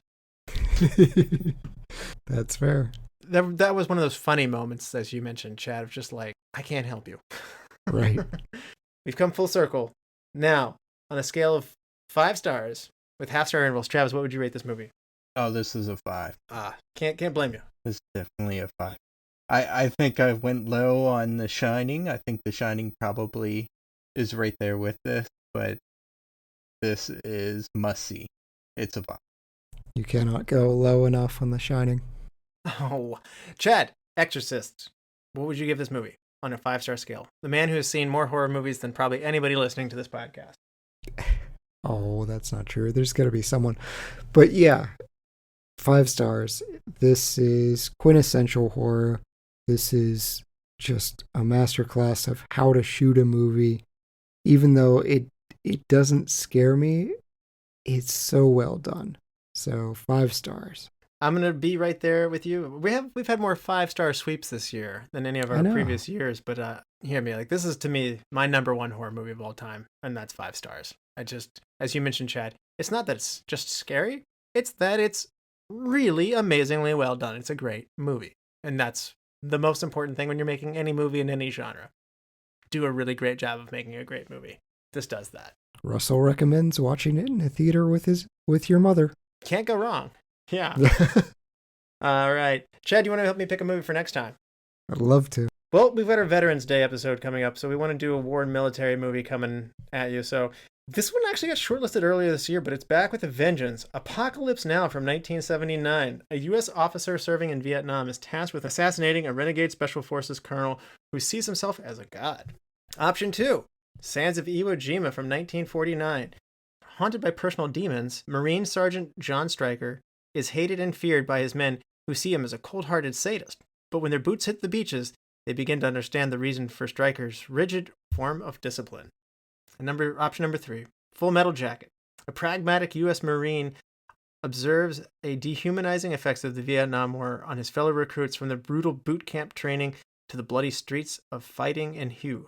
That's fair. That was one of those funny moments, as you mentioned, Chad, of just like, I can't help you. Right. We've come full circle. Now, on a scale of 5 stars, with half-star intervals, Travis, what would you rate this movie? Oh, this is a 5. Can't blame you. This is definitely a 5. I think I went low on The Shining. I think The Shining probably is right there with this, but this is must-see. It's a 5. You cannot go low enough on The Shining. Oh, Chad, Exorcist. What would you give this movie on a 5-star scale? The man who has seen more horror movies than probably anybody listening to this podcast. Oh, that's not true. There's got to be someone. But yeah, 5 stars. This is quintessential horror. This is just a masterclass of how to shoot a movie. Even though it doesn't scare me, it's so well done. So 5 stars. I'm going to be right there with you. We've had more 5-star sweeps this year than any of our previous years, but hear me, like this is to me my number 1 horror movie of all time, and that's 5 stars. I just, as you mentioned, Chad, it's not that it's just scary, it's that it's really amazingly well done. It's a great movie, and that's the most important thing when you're making any movie in any genre. Do a really great job of making a great movie. This does that. Russell recommends watching it in a theater with your mother. Can't go wrong. Yeah. All right. Chad, do you want to help me pick a movie for next time? I'd love to. Well, we've got our Veterans Day episode coming up, so we want to do a war and military movie coming at you. So this one actually got shortlisted earlier this year, but it's back with a vengeance. Apocalypse Now from 1979. A U.S. officer serving in Vietnam is tasked with assassinating a renegade special forces colonel who sees himself as a god. Option 2, Sands of Iwo Jima from 1949. Haunted by personal demons, Marine Sergeant John Stryker is hated and feared by his men who see him as a cold-hearted sadist. But when their boots hit the beaches, they begin to understand the reason for Stryker's rigid form of discipline. Option number 3, Full Metal Jacket. A pragmatic U.S. Marine observes a dehumanizing effects of the Vietnam War on his fellow recruits, from the brutal boot camp training to the bloody streets of fighting and hue.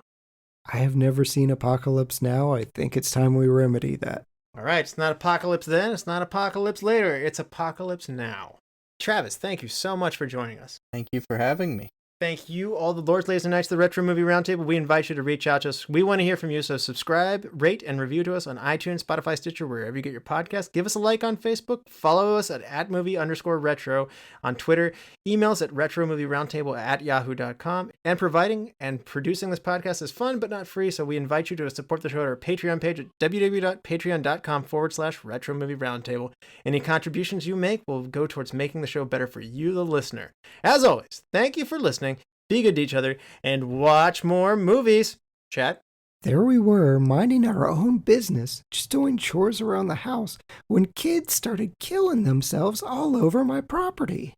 I have never seen Apocalypse Now. I think it's time we remedy that. All right, it's not Apocalypse then, it's not Apocalypse later, it's Apocalypse Now. Travis, thank you so much for joining us. Thank you for having me. Thank you, all the lords, ladies, and knights of the Retro Movie Roundtable. We invite you to reach out to us. We want to hear from you, so subscribe, rate, and review to us on iTunes, Spotify, Stitcher, wherever you get your podcast. Give us a like on Facebook. Follow us at @movie_retro on Twitter. Email us at retromovieroundtable@yahoo.com. And providing and producing this podcast is fun, but not free, so we invite you to support the show at our Patreon page at www.patreon.com/Retro Movie Roundtable. Any contributions you make will go towards making the show better for you, the listener. As always, thank you for listening. Be good to each other, and watch more movies. Chat. There we were, minding our own business, just doing chores around the house, when kids started killing themselves all over my property.